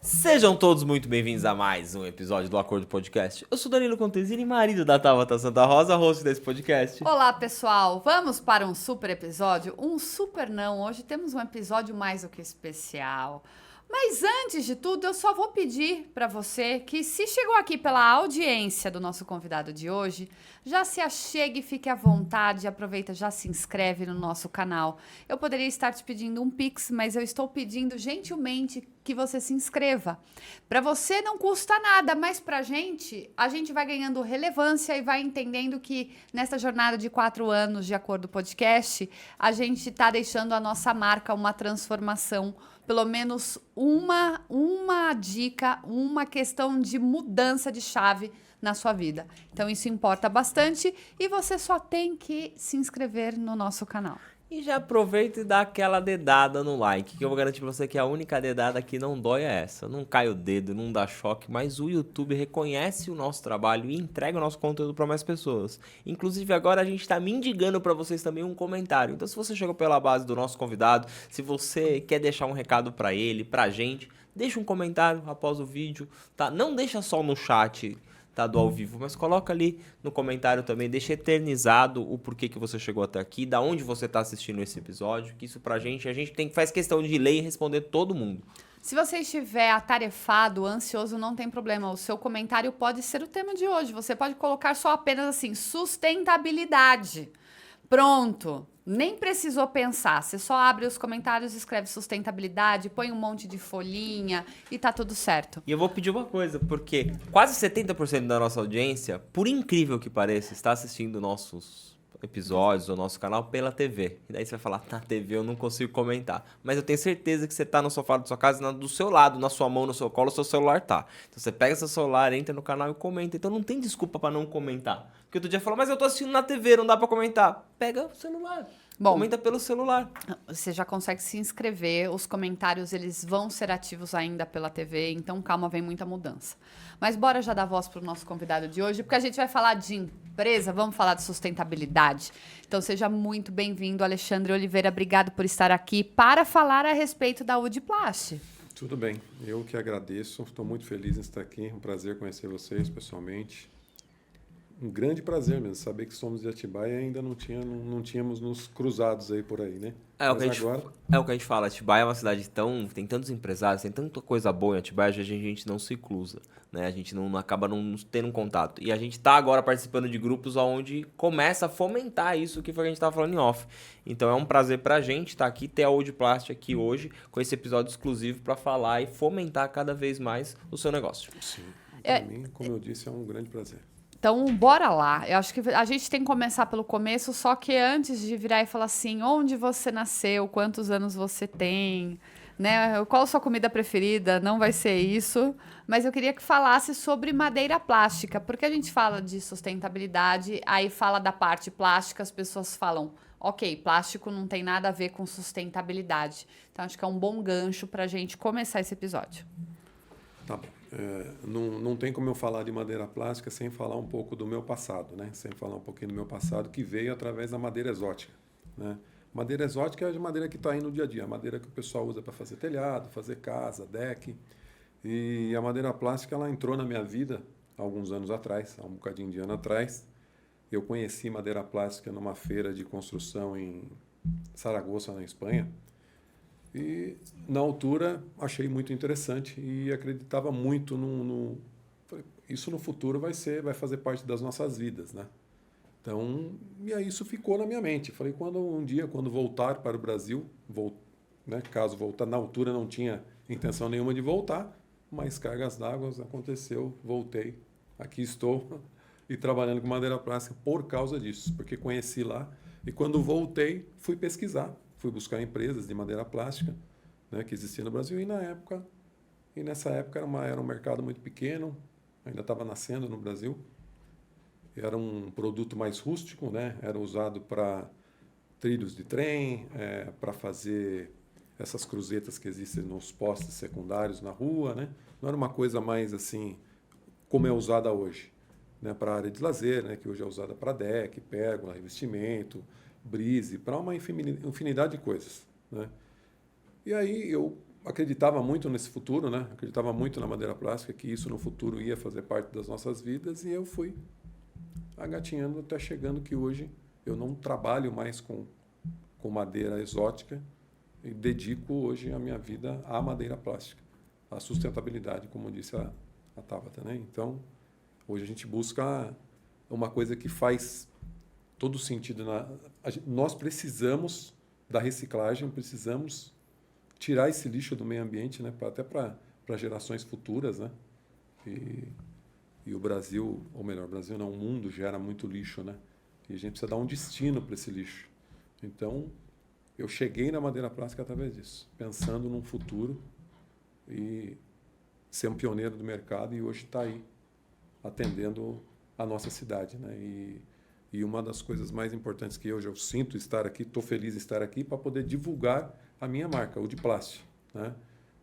Sejam todos muito bem-vindos a mais um episódio do Acordo Podcast. Eu sou Danilo Contesini, marido da Tabata Santa Rosa, host desse podcast. Olá, pessoal. Vamos para um super episódio? Um super não. Hoje temos um episódio mais do que especial. Mas antes de tudo, eu só vou pedir para você que, se chegou aqui pela audiência do nosso convidado de hoje, já se achegue, fique à vontade, aproveita, já se inscreve no nosso canal. Eu poderia estar te pedindo um Pix, mas eu estou pedindo gentilmente que você se inscreva. Para você não custa nada, mas para a gente vai ganhando relevância e vai entendendo que nessa jornada de 4 anos de Acordo Podcast, a gente está deixando a nossa marca, uma transformação, pelo menos uma dica, uma questão de mudança de chave na sua vida. Então isso importa bastante e você só tem que se inscrever no nosso canal. E já aproveita e dá aquela dedada no like, que eu vou garantir pra você que a única dedada que não dói é essa. Não cai o dedo, não dá choque, mas o YouTube reconhece o nosso trabalho e entrega o nosso conteúdo para mais pessoas. Inclusive agora a gente tá mendigando para vocês também um comentário. Então se você chegou pela base do nosso convidado, se você quer deixar um recado para ele, pra gente, deixa um comentário após o vídeo, tá? Não deixa só no chat, tá, do ao vivo, mas coloca ali no comentário também, deixa eternizado o porquê que você chegou até aqui, da onde você tá assistindo esse episódio, que isso pra gente, a gente faz questão de ler e responder todo mundo. Se você estiver atarefado, ansioso, não tem problema, o seu comentário pode ser o tema de hoje, você pode colocar só apenas assim, sustentabilidade. Pronto, nem precisou pensar, você só abre os comentários, escreve sustentabilidade, põe um monte de folhinha e tá tudo certo. E eu vou pedir uma coisa, porque quase 70% da nossa audiência, por incrível que pareça, está assistindo nossos episódios, o nosso canal pela TV. E daí você vai falar, na TV eu não consigo comentar. Mas eu tenho certeza que você tá no sofá da sua casa, do seu lado, na sua mão, no seu colo, o seu celular tá. Então você pega seu celular, entra no canal e comenta. Então não tem desculpa pra não comentar. Porque outro dia falou, mas eu tô assistindo na TV, não dá pra comentar. Pega o celular. Bom, comenta pelo celular. Você já consegue se inscrever, os comentários eles vão ser ativos ainda pela TV, então calma, vem muita mudança. Mas bora já dar voz para o nosso convidado de hoje, porque a gente vai falar de empresa, vamos falar de sustentabilidade. Então seja muito bem-vindo, Alexandre Oliveira, obrigado por estar aqui para falar a respeito da Udiplast. Tudo bem, eu que agradeço, estou muito feliz em estar aqui, um prazer conhecer vocês pessoalmente. Um grande prazer mesmo, saber que somos de Atibaia e ainda não tínhamos nos cruzados aí por aí, né? É o que a gente fala, Atibaia é uma cidade tem tantos empresários, tem tanta coisa boa em Atibaia, a gente não se cruza, né? A gente não acaba não tendo um contato. E a gente está agora participando de grupos onde começa a fomentar isso que foi que a gente estava falando em off. Então é um prazer pra gente estar aqui, ter a Udiplast aqui hoje, com esse episódio exclusivo para falar e fomentar cada vez mais o seu negócio. Sim, para mim, como eu disse, é um grande prazer. Então, bora lá. Eu acho que a gente tem que começar pelo começo, só que antes de virar e falar assim, onde você nasceu, quantos anos você tem, né? Qual a sua comida preferida? Não vai ser isso. Mas eu queria que falasse sobre madeira plástica, porque a gente fala de sustentabilidade, aí fala da parte plástica, as pessoas falam, ok, plástico não tem nada a ver com sustentabilidade. Então, acho que é um bom gancho para a gente começar esse episódio. Tá bom. Não tem como eu falar de madeira plástica sem falar um pouco do meu passado, né? Sem falar um pouquinho do meu passado, que veio através da madeira exótica, né? Madeira exótica é a madeira que está aí no dia a dia, a madeira que o pessoal usa para fazer telhado, fazer casa, deck. E a madeira plástica, ela entrou na minha vida há alguns anos atrás, há um bocadinho de ano atrás. Eu conheci madeira plástica numa feira de construção em Saragoça, na Espanha. E, na altura, achei muito interessante e acreditava muito isso no futuro vai fazer parte das nossas vidas, né? Então, e aí isso ficou na minha mente. Falei, quando voltar para o Brasil, né, caso voltar, na altura não tinha intenção nenhuma de voltar, mas cargas d'água aconteceu, voltei, aqui estou e trabalhando com madeira plástica por causa disso, porque conheci lá E quando voltei, fui pesquisar, fui buscar empresas de madeira plástica, né, que existiam no Brasil. E nessa época era um mercado muito pequeno, ainda estava nascendo no Brasil. Era um produto mais rústico, né? Era usado para trilhos de trem, para fazer essas cruzetas que existem nos postes secundários na rua, né? Não era uma coisa mais assim como é usada hoje, né? Para a área de lazer, né? Que hoje é usada para deck, pérgola, revestimento, brise, para uma infinidade de coisas, né? E aí eu acreditava muito nesse futuro, né? Acreditava muito na madeira plástica, que isso no futuro ia fazer parte das nossas vidas, e eu fui agatinhando até chegando que hoje eu não trabalho mais com madeira exótica e dedico hoje a minha vida à madeira plástica, à sustentabilidade, como disse a Tabata, né? Então, hoje a gente busca uma coisa que faz todo sentido. Nós precisamos da reciclagem, precisamos tirar esse lixo do meio ambiente, né? Até para gerações futuras, né? E o Brasil, ou melhor, o Brasil não, o mundo gera muito lixo, né? E a gente precisa dar um destino para esse lixo. Então, eu cheguei na madeira plástica através disso, pensando num futuro e ser um pioneiro do mercado, e hoje está aí, atendendo a nossa cidade, né? E uma das coisas mais importantes que hoje eu sinto estar aqui, estou feliz de estar aqui, para poder divulgar a minha marca, o de Plast, né?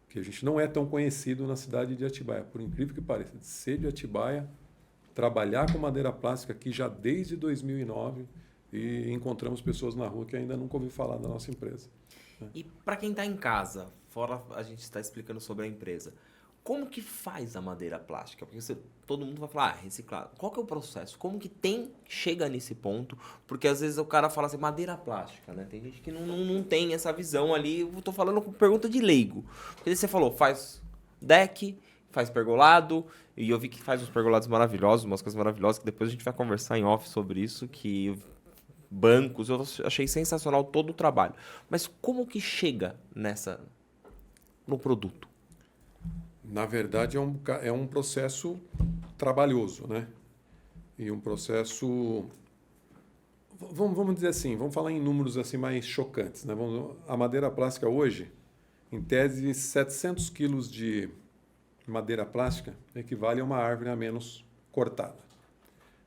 Que a gente não é tão conhecido na cidade de Atibaia, por incrível que pareça. De ser de Atibaia, trabalhar com madeira plástica aqui já desde 2009, e encontramos pessoas na rua que ainda nunca ouviu falar da nossa empresa, né? E para quem está em casa, fora a gente está explicando sobre a empresa, como que faz a madeira plástica? Porque todo mundo vai falar, reciclado. Qual que é o processo? Como que chega nesse ponto? Porque às vezes o cara fala assim, madeira plástica, né? Tem gente que não tem essa visão ali. Eu tô falando com pergunta de leigo. Porque você falou, faz deck, faz pergolado, e eu vi que faz uns pergolados maravilhosos, umas coisas maravilhosas, que depois a gente vai conversar em off sobre isso, que bancos, eu achei sensacional todo o trabalho. Mas como que chega no produto? Na verdade, é um processo trabalhoso, né? E um processo... Vamos dizer assim, vamos falar em números assim mais chocantes, né? A madeira plástica hoje, em tese, 700 quilos de madeira plástica equivale a uma árvore a menos cortada.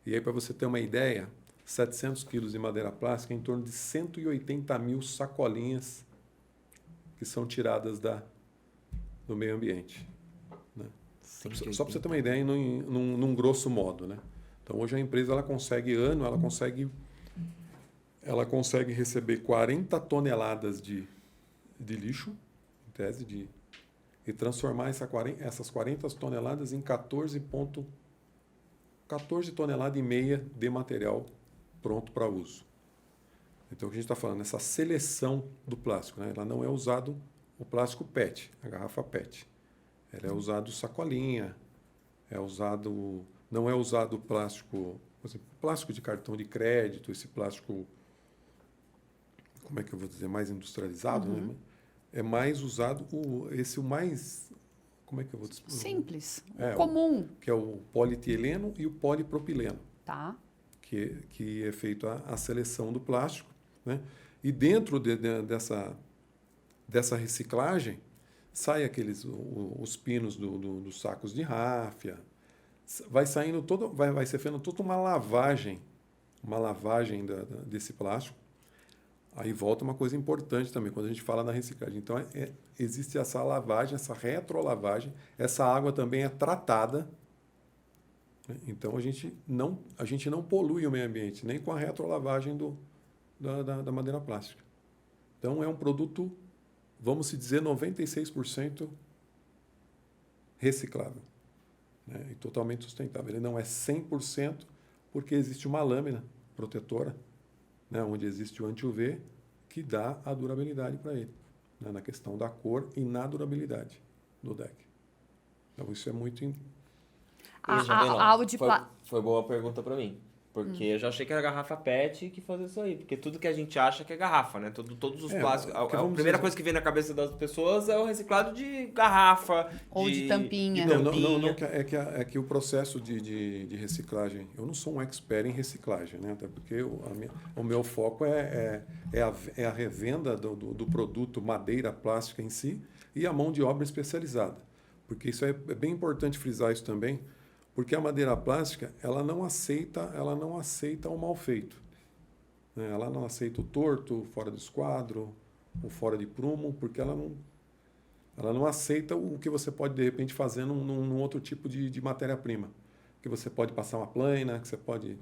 E aí, para você ter uma ideia, 700 quilos de madeira plástica é em torno de 180 mil sacolinhas que são tiradas do meio ambiente. Só para você ter uma ideia, num grosso modo, né? Então, hoje a empresa ela consegue receber 40 toneladas de lixo, em tese, e transformar essas 40 toneladas em 14 toneladas e meia de material pronto para uso. Então, o que a gente está falando, essa seleção do plástico, né? Ela não é usado o plástico PET, a garrafa PET. Ela é usado sacolinha, não é usado plástico, por exemplo, plástico de cartão de crédito, esse plástico, como é que eu vou dizer, mais industrializado, né? É mais usado o mais, como é que eu vou dizer? Simples, comum. Que é o polietileno e o polipropileno. Tá. Que é feito a seleção do plástico, né? E dentro dessa reciclagem, sai os pinos dos sacos de ráfia, vai saindo vai ser feita toda uma lavagem desse plástico. Aí volta uma coisa importante também, quando a gente fala na reciclagem. Então, existe essa lavagem, essa retrolavagem, essa água também é tratada. Então, a gente não polui o meio ambiente, nem com a retrolavagem da madeira plástica. Então, é um produto, vamos se dizer, 96% reciclável, né? E totalmente sustentável. Ele não é 100% porque existe uma lâmina protetora, né, onde existe o anti-UV, que dá a durabilidade para ele, né, na questão da cor e na durabilidade do deck. Então, isso é muito... Foi boa a pergunta para mim. Porque eu já achei que era garrafa PET que fazia isso aí. Porque tudo que a gente acha que é garrafa, né? Todos os plásticos. A primeira coisa que vem na cabeça das pessoas é o reciclado de garrafa. Ou de tampinha. Não, é que o processo de reciclagem... Eu não sou um expert em reciclagem, né? Até porque o meu foco é a revenda do produto madeira plástica em si e a mão de obra especializada. Porque isso é bem importante frisar isso também, porque a madeira plástica ela não aceita o mal feito, né? Ela não aceita o torto, fora do esquadro, o fora de prumo, porque ela não aceita o que você pode de repente fazer num outro tipo de matéria-prima, que você pode passar uma plana, que você pode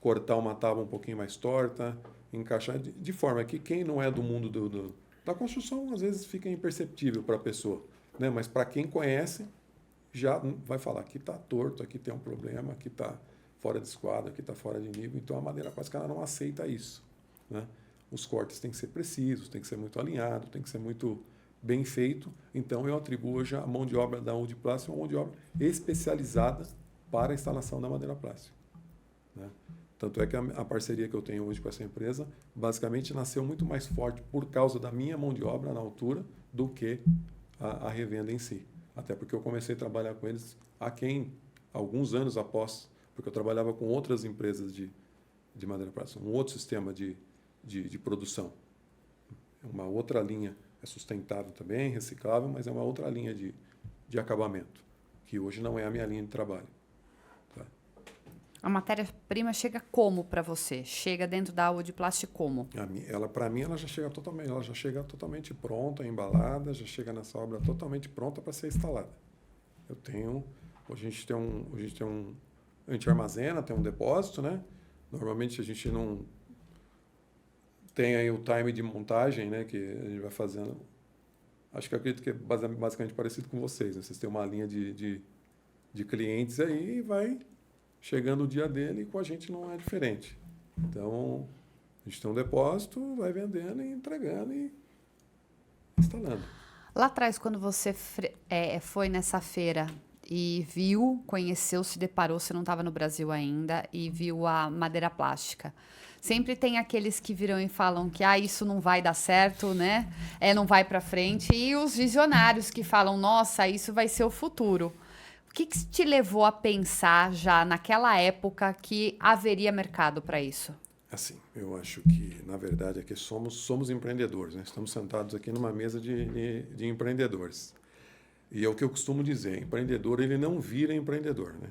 cortar uma tábua um pouquinho mais torta, encaixar de forma que quem não é do mundo da construção às vezes fica imperceptível para a pessoa, né? Mas para quem conhece já vai falar, aqui está torto, aqui tem um problema, aqui está fora de esquadro, aqui está fora de nível. Então, a madeira plástica ela não aceita isso, né? Os cortes têm que ser precisos, tem que ser muito alinhado, tem que ser muito bem feito. Então, eu atribuo hoje a mão de obra da UD Plástica uma mão de obra especializada para a instalação da madeira plástica, né? Tanto é que a parceria que eu tenho hoje com essa empresa, basicamente, nasceu muito mais forte por causa da minha mão de obra na altura do que a revenda em si. Até porque eu comecei a trabalhar com eles alguns anos após, porque eu trabalhava com outras empresas de madeira plástica, um outro sistema de produção. Uma outra linha, é sustentável também, reciclável, mas é uma outra linha de acabamento, que hoje não é a minha linha de trabalho. Tá? A matéria-prima chega como para você? Chega dentro da UD Plástica como? Para mim, ela já chega totalmente pronta, embalada, já chega nessa obra totalmente pronta para ser instalada. A gente armazena, tem um depósito, né? Normalmente a gente não tem aí o time de montagem, né? Que a gente vai fazendo. Acho que eu acredito que é basicamente parecido com vocês, né? Vocês têm uma linha de clientes aí e vai chegando o dia dele, e com a gente não é diferente. Então, a gente tem um depósito, vai vendendo e entregando e instalando. Lá atrás, quando você foi nessa feira e conheceu, se deparou, você não estava no Brasil ainda, e viu a madeira plástica, sempre tem aqueles que viram e falam que isso não vai dar certo, né? Não vai para frente, e os visionários que falam, nossa, isso vai ser o futuro. O que te levou a pensar já naquela época que haveria mercado para isso? Assim, eu acho que, na verdade, é que somos empreendedores, né? Estamos sentados aqui numa mesa de empreendedores. E é o que eu costumo dizer, empreendedor, ele não vira empreendedor, né?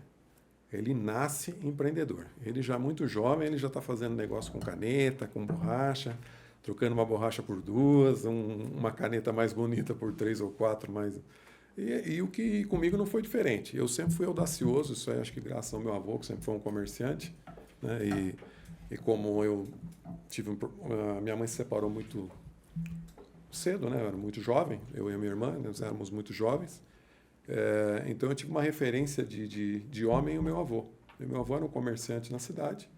Ele nasce empreendedor. Ele já muito jovem, ele já está fazendo negócio com caneta, com borracha, trocando uma borracha por duas, uma caneta mais bonita por 3 ou 4 mais... E o que comigo não foi diferente. Eu sempre fui audacioso, isso aí acho que graças ao meu avô, que sempre foi um comerciante, né? E como eu minha mãe se separou muito cedo, né? Eu era muito jovem, eu e a minha irmã, nós éramos muito jovens. Então eu tive uma referência de homem, o meu avô. E meu avô era um comerciante na cidade,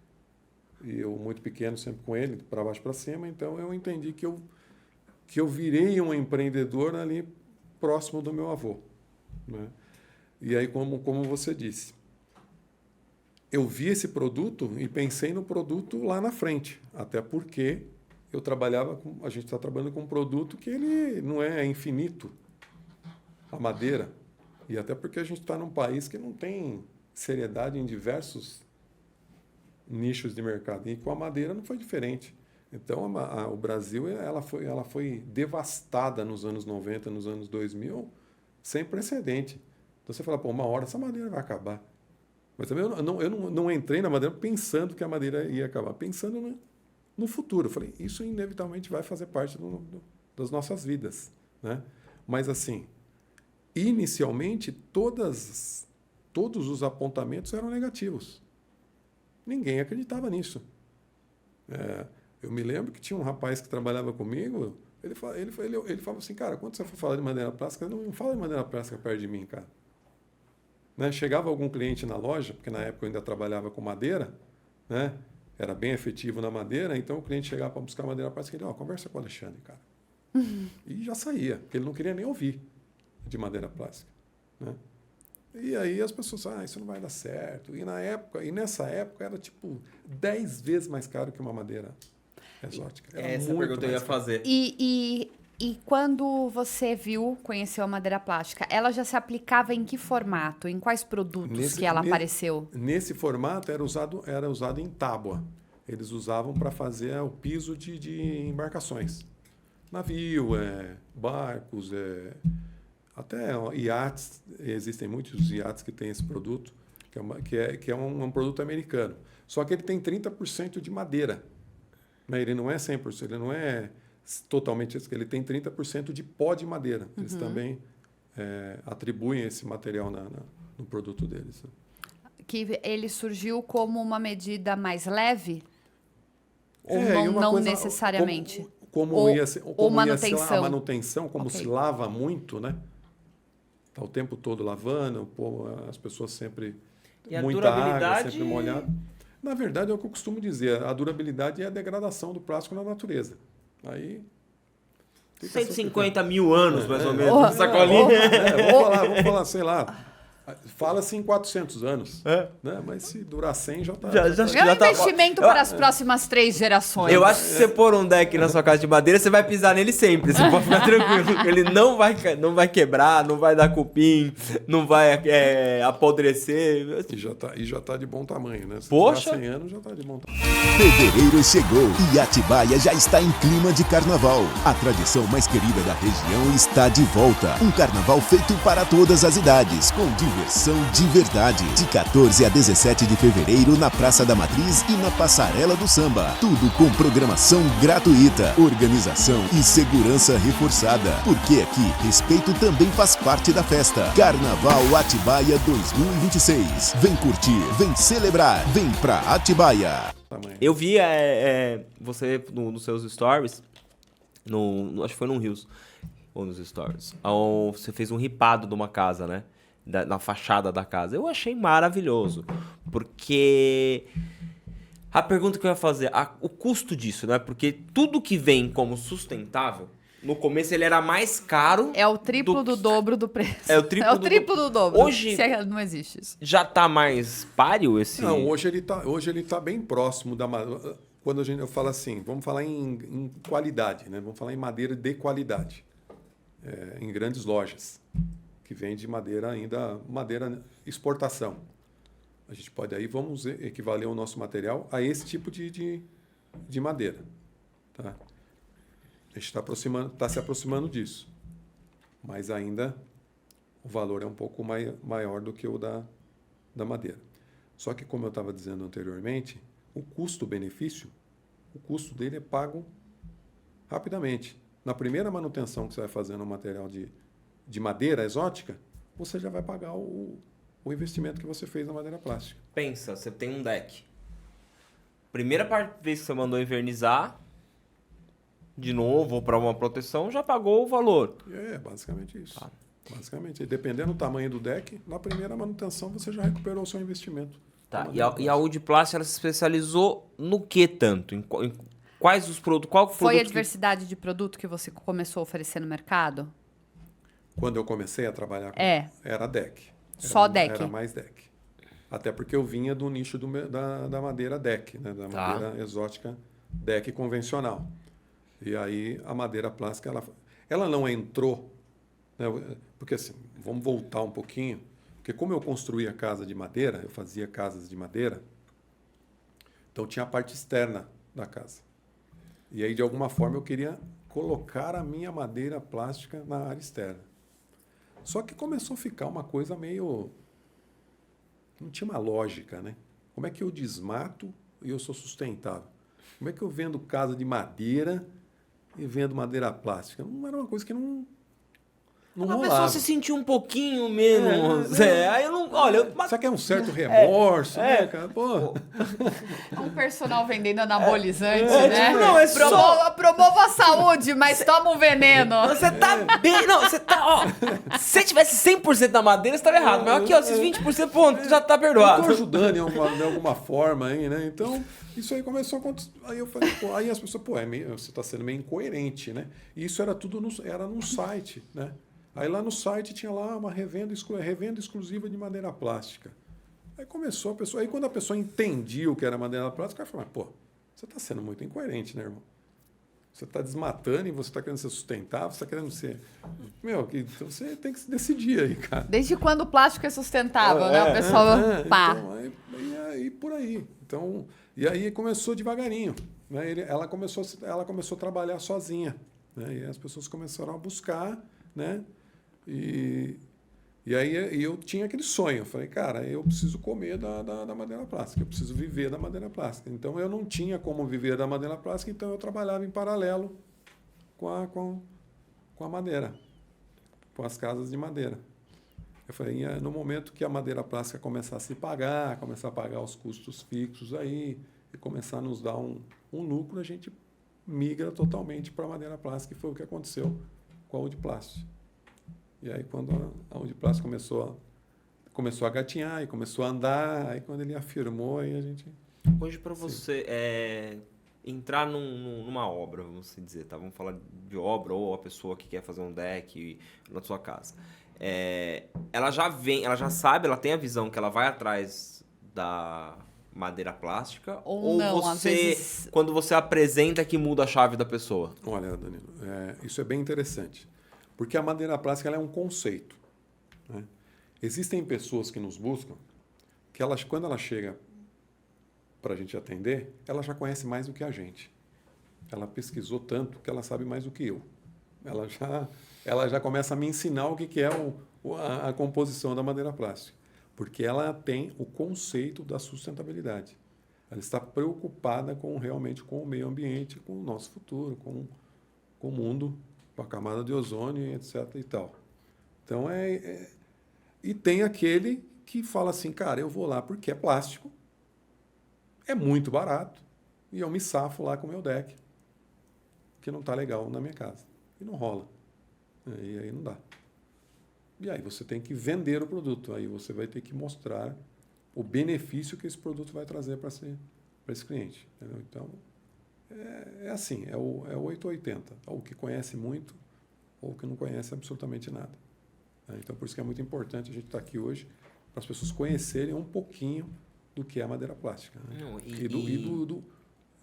e eu muito pequeno, sempre com ele, para baixo para cima. Então eu entendi que eu virei um empreendedor ali próximo do meu avô, né? E aí, como você disse, eu vi esse produto e pensei no produto lá na frente, até porque a gente está trabalhando com um produto que ele não é infinito, a madeira, e até porque a gente está num país que não tem seriedade em diversos nichos de mercado, e com a madeira não foi diferente. Então, o Brasil ela foi devastada nos anos 90, nos anos 2000, sem precedente. Então, você fala, uma hora essa madeira vai acabar. Mas também eu não entrei na madeira pensando que a madeira ia acabar, pensando no futuro. Eu falei, isso inevitavelmente vai fazer parte das nossas vidas, né? Mas, assim, inicialmente, todos os apontamentos eram negativos. Ninguém acreditava nisso. Eu me lembro que tinha um rapaz que trabalhava comigo, ele falava assim, cara, quando você for falar de madeira plástica, não fala de madeira plástica perto de mim, cara. Né? Chegava algum cliente na loja, porque na época eu ainda trabalhava com madeira, né? Era bem efetivo na madeira, então o cliente chegava para buscar madeira plástica e ele, conversa com o Alexandre, cara. E já saía, porque ele não queria nem ouvir de madeira plástica, né? E aí as pessoas isso não vai dar certo. E nessa época era tipo 10 vezes mais caro que uma madeira exótica. Era Essa muito pergunta eu ia mais caro. fazer. E quando você conheceu a madeira plástica, ela já se aplicava em que formato? Em quais produtos que ela apareceu? Nesse formato era usado em tábua. Eles usavam para fazer o piso de embarcações. Navio, barcos, até iates. Existem muitos iates que têm esse produto, que é um produto americano. Só que ele tem 30% de madeira. Né? Ele não é 100%, ele não é totalmente isso, ele tem 30% de pó de madeira. Eles também atribuem esse material no produto deles. Que ele surgiu como uma medida mais leve? Ou E uma não coisa, necessariamente? Como ia ser manutenção. a manutenção, como se lava muito, né? Tá o tempo todo lavando, as pessoas sempre E a muita água, durabilidade? sempre molhado. Na verdade, é o que eu costumo dizer, a durabilidade é a degradação do plástico na natureza. Aí 150 mil anos, mais ou menos, sacolinha. Vamos falar, sei lá. Fala-se em 400 anos. Né? Mas se durar 100, já está. É um investimento para as próximas 3 gerações. Eu acho que se você pôr um deck na sua casa de madeira, você vai pisar nele sempre. Você pode ficar tranquilo. Ele não vai quebrar, não vai dar cupim, não vai apodrecer. E já tá de bom tamanho, né? Se Poxa! durar 100 anos, já está de bom tamanho. Fevereiro chegou e Atibaia já está em clima de carnaval. A tradição mais querida da região está de volta. Um carnaval feito para todas as idades, com diversão de verdade. De 14 a 17 de fevereiro na Praça da Matriz e na Passarela do Samba. Tudo com programação gratuita, organização e segurança reforçada. Porque aqui, respeito também faz parte da festa. Carnaval Atibaia 2026. Vem curtir, vem celebrar, vem pra Atibaia. Eu vi você nos seus stories, acho que foi no Rios, ou nos stories, você fez um ripado de uma casa, né? Na fachada da casa. Eu achei maravilhoso, porque a pergunta que eu ia fazer, o custo disso, né? Porque tudo que vem como sustentável, no começo ele era mais caro. É o triplo do dobro do preço. É o triplo do dobro. Hoje não existe isso. Já tá mais páreo esse... Não, hoje ele tá bem próximo da madeira. Quando eu falo assim, vamos falar em qualidade, né? Vamos falar em madeira de qualidade. Em grandes lojas, que vende madeira exportação. A gente pode aí, vamos equivaler o nosso material a esse tipo de madeira. Tá? A gente está se aproximando disso. Mas ainda o valor é um pouco maior do que o da madeira. Só que, como eu estava dizendo anteriormente, o custo-benefício, o custo dele é pago rapidamente. Na primeira manutenção que você vai fazer no material de madeira exótica, você já vai pagar o investimento que você fez na madeira plástica. Pensa, você tem um deck. Primeira vez que você mandou invernizar, de novo, para uma proteção, já pagou o valor. Basicamente isso. Tá. Basicamente. Dependendo do tamanho do deck, na primeira manutenção você já recuperou o seu investimento. Tá. E a Udplast, ela se especializou no que tanto? Em quais os produtos? Qual foi a diversidade de produto que você começou a oferecer no mercado? Quando eu comecei a trabalhar era deck. Só deck? Era mais deck. Até porque eu vinha do nicho da madeira deck, né? Da madeira exótica deck convencional. E aí a madeira plástica, ela não entrou, né? Porque assim, vamos voltar um pouquinho, porque como eu construía casa de madeira, eu fazia casas de madeira, então tinha a parte externa da casa. E aí, de alguma forma, eu queria colocar a minha madeira plástica na área externa. Só que começou a ficar uma coisa meio... Não tinha uma lógica, né? Como é que eu desmato e eu sou sustentável? Como é que eu vendo casa de madeira e vendo madeira plástica? Não era uma coisa que não a rolava. pessoa se sentiu um pouquinho menos... aí eu não... Olha, Só que é um certo remorso, né, cara? Pô. Um personal vendendo anabolizante, né? Tipo, não, Promova a saúde, mas toma um veneno. Você tá bem... Não, você tá... Ó, se você tivesse 100% da madeira, você tava errado. Mas aqui, ó, esses 20%, ponto, já tá perdoado. Eu tô ajudando de alguma forma aí, né? Então, isso aí começou a acontecer. Aí eu falei, aí as pessoas, você tá sendo meio incoerente, né? E isso era tudo era num site, né? Aí lá no site tinha lá uma revenda exclusiva de madeira plástica. Aí começou a pessoa... Aí quando a pessoa entendia o que era madeira plástica, ela falou, pô, você está sendo muito incoerente, né, irmão? Você está desmatando e você está querendo ser sustentável, você está querendo ser... então você tem que se decidir aí, cara. Desde quando o plástico é sustentável, né? O pessoal, pá. Então, aí por aí. Então, e aí começou devagarinho. Né? Ela começou a trabalhar sozinha. Né? E as pessoas começaram a buscar, né? E aí eu tinha aquele sonho. Eu falei, cara, eu preciso comer da madeira plástica, eu preciso viver da madeira plástica. Então eu não tinha como viver da madeira plástica, então eu trabalhava em paralelo com a madeira, com as casas de madeira. Eu falei, no momento que a madeira plástica começar a se pagar, começar a pagar os custos fixos aí, e começar a nos dar um lucro, a gente migra totalmente para a madeira plástica, e foi o que aconteceu com a Udiplast. E aí, quando a Udiplast começou a gatinhar e começou a andar, aí quando ele afirmou, aí a gente... Hoje, para você entrar numa obra, vamos dizer, tá? Vamos falar de obra, ou a pessoa que quer fazer um deck na sua casa. Ela já sabe, ela tem a visão que ela vai atrás da madeira plástica, ou não, você, às vezes... quando você apresenta, que muda a chave da pessoa? Olha, Danilo, isso é bem interessante. Porque a madeira plástica ela é um conceito. Né? Existem pessoas que nos buscam que quando ela chega para a gente atender, ela já conhece mais do que a gente. Ela pesquisou tanto que ela sabe mais do que eu. Ela já começa a me ensinar o que é a composição da madeira plástica. Porque ela tem o conceito da sustentabilidade. Ela está preocupada realmente com o meio ambiente, com o nosso futuro, com o mundo, com a camada de ozônio, etc. e tal. Então, e tem aquele que fala assim, cara, eu vou lá porque é plástico, é muito barato, e eu me safo lá com o meu deck, que não está legal na minha casa. E não rola. E aí não dá. E aí você tem que vender o produto. Aí você vai ter que mostrar o benefício que esse produto vai trazer para esse cliente. Entendeu? Então, assim, é o 880. O que conhece muito ou o que não conhece absolutamente nada. Então, por isso que é muito importante a gente estar aqui hoje para as pessoas conhecerem um pouquinho do que é a madeira plástica. Né? Não,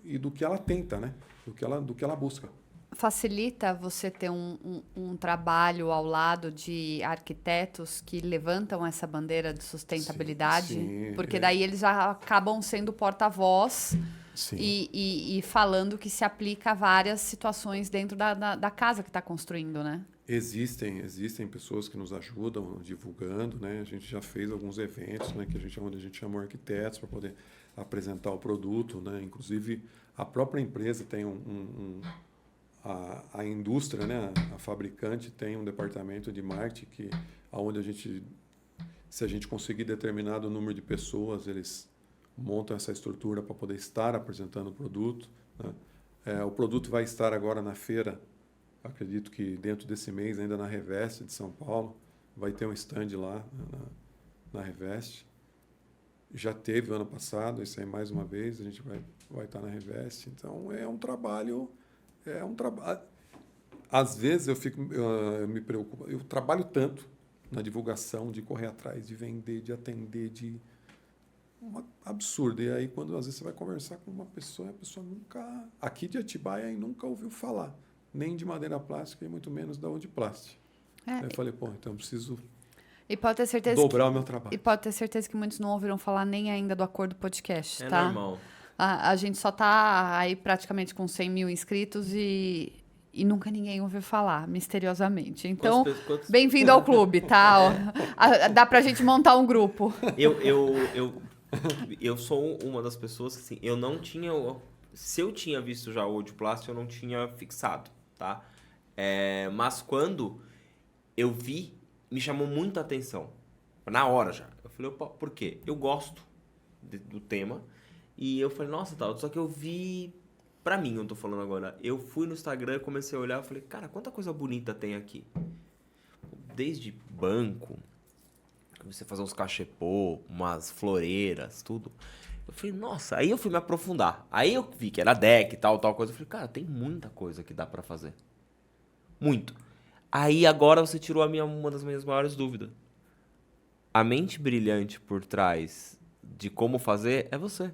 e do que ela tenta, né? Do que ela busca. Facilita você ter um trabalho ao lado de arquitetos que levantam essa bandeira de sustentabilidade? Sim, porque daí eles já acabam sendo porta-voz Sim. E falando que se aplica a várias situações dentro da casa que está construindo, né? Existem pessoas que nos ajudam divulgando, né? A gente já fez alguns eventos, né? Onde a gente chamou arquitetos para poder apresentar o produto, né? Inclusive, a própria empresa tem a indústria, né? A fabricante tem um departamento de marketing onde se a gente conseguir determinado número de pessoas, eles montam essa estrutura para poder estar apresentando o produto. Né? O produto vai estar agora na feira, acredito que dentro desse mês, ainda na Revest de São Paulo, vai ter um stand lá na Revest. Já teve ano passado, isso aí mais uma vez, a gente vai estar na Revest. Então, é um trabalho... Às vezes eu me preocupo, eu trabalho tanto na divulgação, de correr atrás, de vender, de atender, absurdo. E aí, quando às vezes você vai conversar com uma pessoa, a pessoa nunca, aqui de Atibaia, nunca ouviu falar, nem de madeira plástica e muito menos da Udiplast. Aí eu falei, então eu preciso pode ter certeza dobrar o meu trabalho. E pode ter certeza que muitos não ouviram falar nem ainda do Acordo Podcast, tá? Normal. A gente só tá aí praticamente com 100 mil inscritos e nunca ninguém ouviu falar, misteriosamente. Então, bem-vindo ao clube, tá? Dá pra gente montar um grupo. Eu sou uma das pessoas que, assim, eu não tinha... Se eu tinha visto já o Udiplast, eu não tinha fixado, tá? Mas quando eu vi, me chamou muita atenção. Na hora já. Eu falei, opa, por quê? Eu gosto do tema. E eu falei, nossa, tal. Só que eu vi... Pra mim, eu tô falando agora. Eu fui no Instagram, comecei a olhar, falei, cara, quanta coisa bonita tem aqui. Desde banco, você fazer uns cachepô, umas floreiras, tudo. Eu falei, nossa, aí eu fui me aprofundar. Aí eu vi que era deck e tal coisa. Eu falei, cara, tem muita coisa que dá pra fazer. Muito. Aí agora você tirou uma das minhas maiores dúvidas. A mente brilhante por trás de como fazer é você.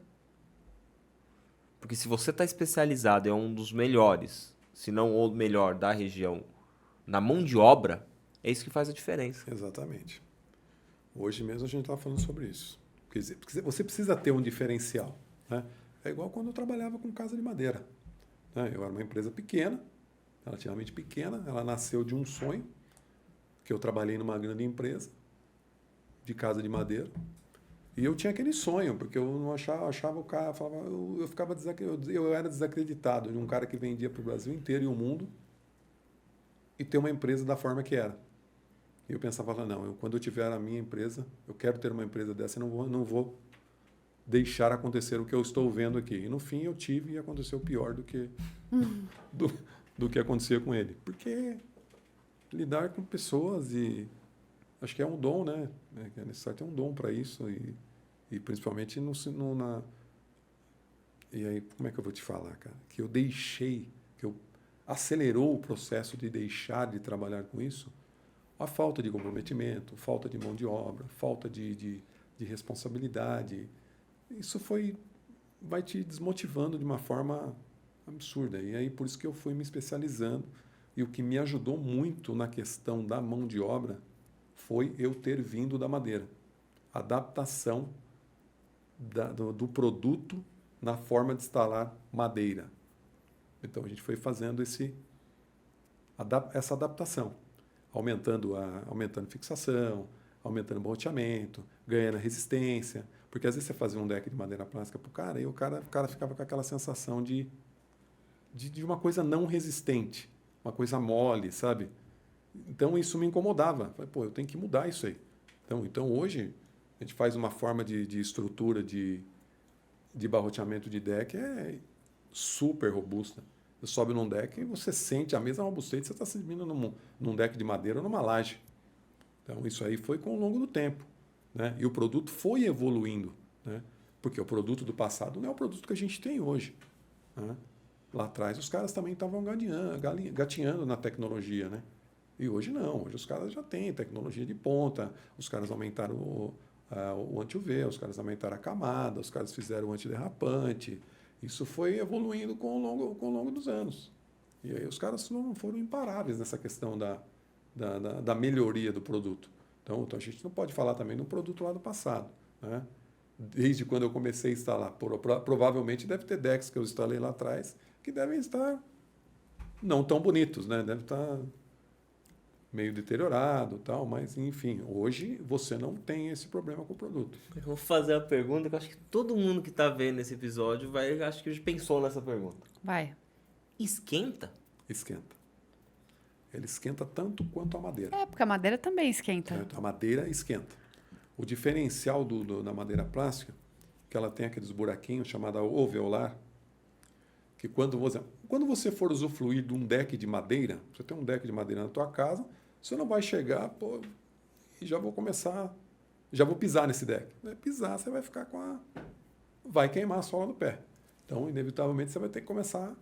Porque se você está especializado, é um dos melhores, se não o melhor da região, na mão de obra, é isso que faz a diferença. Exatamente. Hoje mesmo a gente estava falando sobre isso. Quer dizer, porque você precisa ter um diferencial. Né? É igual quando eu trabalhava com casa de madeira. Né? Eu era uma empresa pequena, relativamente pequena, ela nasceu de um sonho, que eu trabalhei numa grande empresa de casa de madeira. E eu tinha aquele sonho, porque eu não achava o cara, eu ficava eu era desacreditado de um cara que vendia para o Brasil inteiro e o mundo e ter uma empresa da forma que era. E eu pensava, não, quando eu tiver a minha empresa, eu quero ter uma empresa dessa, eu não vou deixar acontecer o que eu estou vendo aqui. E no fim eu tive e aconteceu pior do que do que acontecia com ele. Porque lidar com pessoas e acho que é um dom, né? É necessário ter um dom para isso e principalmente e aí, como é que eu vou te falar, cara? Que eu acelerou o processo de deixar de trabalhar com isso, a falta de comprometimento, falta de mão de obra, falta de responsabilidade. Isso vai te desmotivando de uma forma absurda. E aí, por isso que eu fui me especializando. E o que me ajudou muito na questão da mão de obra foi eu ter vindo da madeira. Adaptação do produto na forma de instalar madeira. Então, a gente foi fazendo essa adaptação, aumentando fixação, aumentando o roteamento, ganhando resistência. Porque, às vezes, você fazia um deck de madeira plástica para o cara e o cara ficava com aquela sensação de uma coisa não resistente, uma coisa mole, sabe? Então, isso me incomodava. Falei, eu tenho que mudar isso aí. Então hoje, a gente faz uma forma de estrutura de barroteamento de deck super robusta. Você sobe num deck e você sente a mesma robustez que você está sentindo num deck de madeira ou numa laje. Então, isso aí foi com o longo do tempo. Né? E o produto foi evoluindo. Né? Porque o produto do passado não é o produto que a gente tem hoje. Né? Lá atrás, os caras também estavam gatinhando na tecnologia. Né? E hoje não. Hoje os caras já têm tecnologia de ponta. Os caras aumentaram o anti-UV, os caras aumentaram a camada, os caras fizeram o antiderrapante. Isso foi evoluindo com o longo dos anos. E aí os caras não foram imparáveis nessa questão da melhoria do produto. Então, a gente não pode falar também do produto lá do passado. Né? Desde quando eu comecei a instalar, provavelmente deve ter decks que eu instalei lá atrás que devem estar não tão bonitos, né? Deve estar meio deteriorado, tal, mas enfim, hoje você não tem esse problema com o produto. Eu vou fazer a pergunta que eu acho que todo mundo que está vendo esse episódio acho que pensou nessa pergunta. Vai. Esquenta? Esquenta. Ele esquenta tanto quanto a madeira. É, porque a madeira também esquenta. A madeira esquenta. O diferencial da madeira plástica, que ela tem aqueles buraquinhos chamados alveolar, que quando você for usufruir de um deck de madeira, você tem um deck de madeira na tua casa, você não vai chegar, e já vou pisar nesse deck. Vai pisar, você vai ficar vai queimar a sola do pé. Então, inevitavelmente, você vai ter que começar a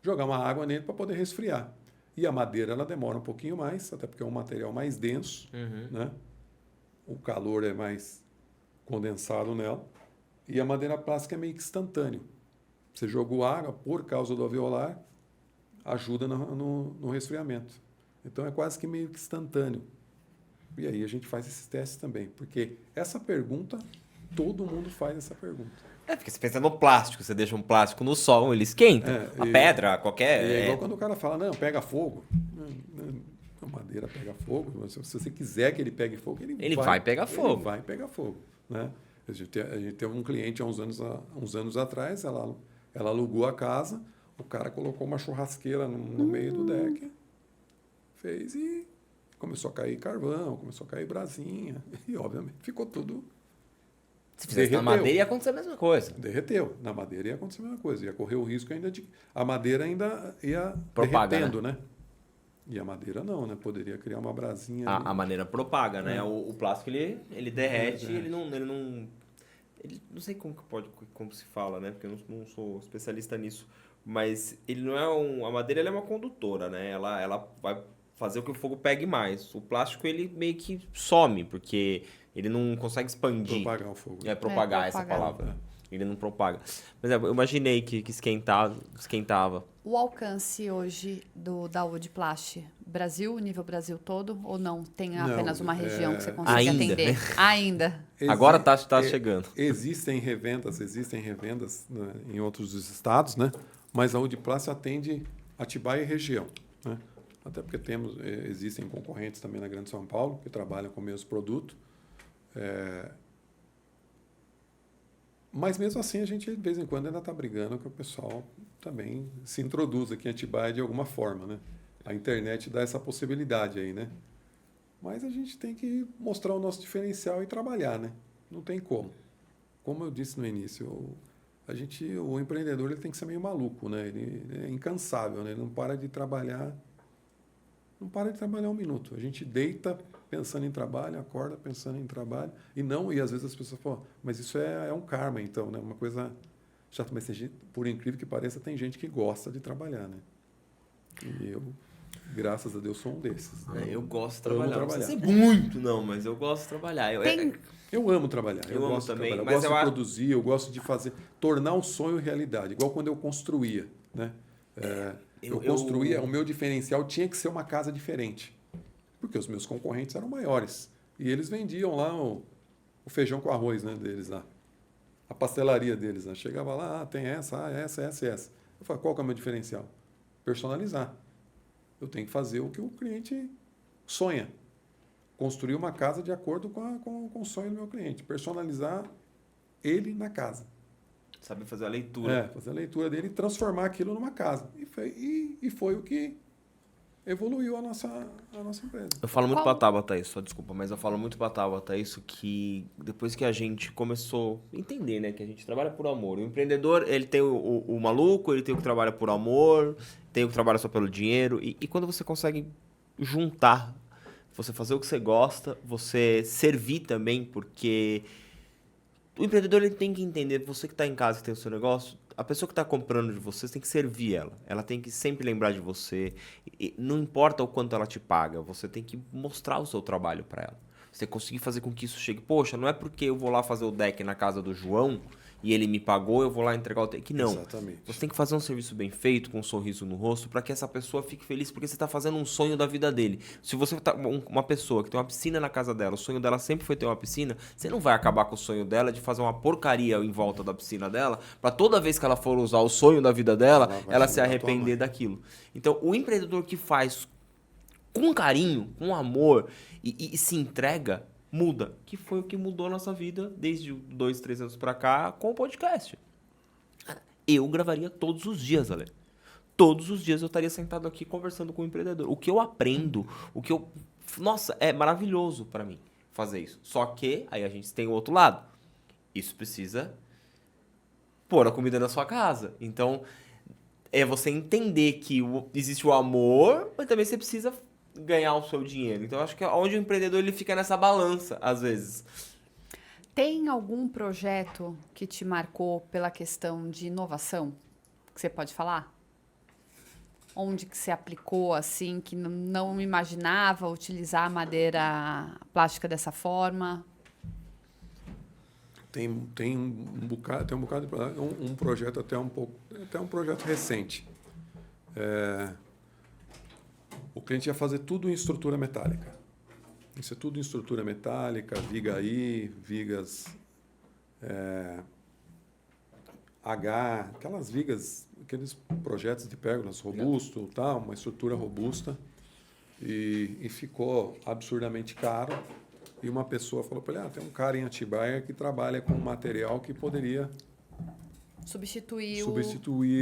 jogar uma água nele para poder resfriar. E a madeira, ela demora um pouquinho mais, até porque é um material mais denso, né? O calor é mais condensado nela. E a madeira plástica é meio que instantâneo. Você jogou água, por causa do alveolar, ajuda no resfriamento. Então, é quase que meio que instantâneo. E aí a gente faz esses testes também. Porque essa pergunta, todo mundo faz essa pergunta. Porque você pensa no plástico, você deixa um plástico no sol, ele esquenta. A pedra, qualquer... É igual quando o cara fala, não, pega fogo. A madeira pega fogo. Se você quiser que ele pegue fogo, ele vai pegar fogo. Ele vai pegar fogo. Né? A gente teve um cliente há uns anos atrás, ela alugou a casa, o cara colocou uma churrasqueira no meio do deck, fez e começou a cair carvão, começou a cair brasinha, e obviamente ficou tudo... Se fizesse na madeira ia acontecer a mesma coisa. Derreteu. Na madeira ia acontecer a mesma coisa. Ia correr o risco ainda de... A madeira ainda ia propaga, derretendo, né? E a madeira não, né? Poderia criar uma brasinha. A madeira propaga, né? O plástico, ele derrete, ele não sei como se fala, né? Porque eu não sou especialista nisso. Mas ele não é a madeira ela é uma condutora, né? Ela vai fazer com que o fogo pegue mais. O plástico, ele meio que some, porque ele não consegue expandir. Propagar o fogo. Propagar essa palavra. Ele não propaga. Por exemplo, eu imaginei que esquentava. O alcance hoje da Woodplast, Brasil, nível Brasil todo, ou não? Tem apenas uma região que você consegue ainda, atender? né? Ainda. Agora tá chegando. Existem revendas, né, em outros estados, né? Mas a Woodplast atende Atibaia e região, né? Até porque existem concorrentes também na Grande São Paulo que trabalham com o mesmo produto. Mas mesmo assim a gente de vez em quando ainda está brigando que o pessoal também se introduz aqui em Atibaia de alguma forma, né? A internet dá essa possibilidade aí, né? Mas a gente tem que mostrar o nosso diferencial e trabalhar, né? Não tem como. Como eu disse no início, o empreendedor ele tem que ser meio maluco, né? Ele é incansável, né? Ele não para de trabalhar um minuto. A gente deita pensando em trabalho, acorda pensando em trabalho. E às vezes as pessoas falam, mas isso é um karma, então, né? Uma coisa chata. Mas por incrível que pareça, tem gente que gosta de trabalhar, né? E eu, graças a Deus, sou um desses. Né? Eu gosto de trabalhar. Amo trabalhar. Não sei muito, não, mas eu gosto de trabalhar. Eu amo trabalhar. Eu amo gosto também, de trabalhar. mas eu gosto de produzir, eu gosto de tornar um sonho realidade. Igual quando eu construía, né? Eu construía, o meu diferencial tinha que ser uma casa diferente. Porque os meus concorrentes eram maiores. E eles vendiam lá o feijão com arroz, né, deles lá. A pastelaria deles, né? Chegava lá, tem essa. Eu falei, qual que é o meu diferencial? Personalizar. Eu tenho que fazer o que o cliente sonha. Construir uma casa de acordo com o sonho do meu cliente. Personalizar ele na casa. Saber fazer a leitura. Fazer a leitura dele e transformar aquilo numa casa. E foi o que evoluiu a nossa empresa. Eu falo muito pra Tabata isso, só desculpa, mas eu falo muito pra Tabata isso, que depois que a gente começou a entender, né, que a gente trabalha por amor. O empreendedor, ele tem o maluco, ele tem o que trabalha por amor, tem o que trabalha só pelo dinheiro. E quando você consegue juntar, você fazer o que você gosta, você servir também, porque o empreendedor ele tem que entender, você que está em casa e tem o seu negócio, a pessoa que está comprando de você tem que servir ela. Ela tem que sempre lembrar de você. E não importa o quanto ela te paga, você tem que mostrar o seu trabalho para ela. Você conseguir fazer com que isso chegue. Poxa, não é porque eu vou lá fazer o deck na casa do João e ele me pagou, eu vou lá entregar o deck. Não. Exatamente. Você tem que fazer um serviço bem feito, com um sorriso no rosto, para que essa pessoa fique feliz, porque você está fazendo um sonho da vida dele. Se você tá uma pessoa que tem uma piscina na casa dela, o sonho dela sempre foi ter uma piscina, você não vai acabar com o sonho dela de fazer uma porcaria em volta da piscina dela, para toda vez que ela for usar o sonho da vida dela, ela se arrepender daquilo. Então, o empreendedor que faz com carinho, com amor e se entrega, muda. Que foi o que mudou a nossa vida desde 2, 3 anos pra cá com o podcast. Eu gravaria todos os dias, Ale. Todos os dias eu estaria sentado aqui conversando com o empreendedor. O que eu aprendo, Nossa, é maravilhoso pra mim fazer isso. Só que aí a gente tem o outro lado. Isso precisa pôr a comida na sua casa. Então, é você entender que existe o amor, mas também você precisa ganhar o seu dinheiro. Então, acho que é onde o empreendedor ele fica nessa balança, às vezes. Tem algum projeto que te marcou pela questão de inovação? Que você pode falar? Onde que você aplicou, assim, que não imaginava utilizar a madeira plástica dessa forma? Tem um bocado de um projeto até um projeto recente. O cliente ia fazer tudo em estrutura metálica. Isso é tudo em estrutura metálica, viga I, vigas H, aquelas vigas, aqueles projetos de pérgolas robusto, tal, uma estrutura robusta. E ficou absurdamente caro. E uma pessoa falou para ele, tem um cara em Atibaia que trabalha com um material que poderia substituir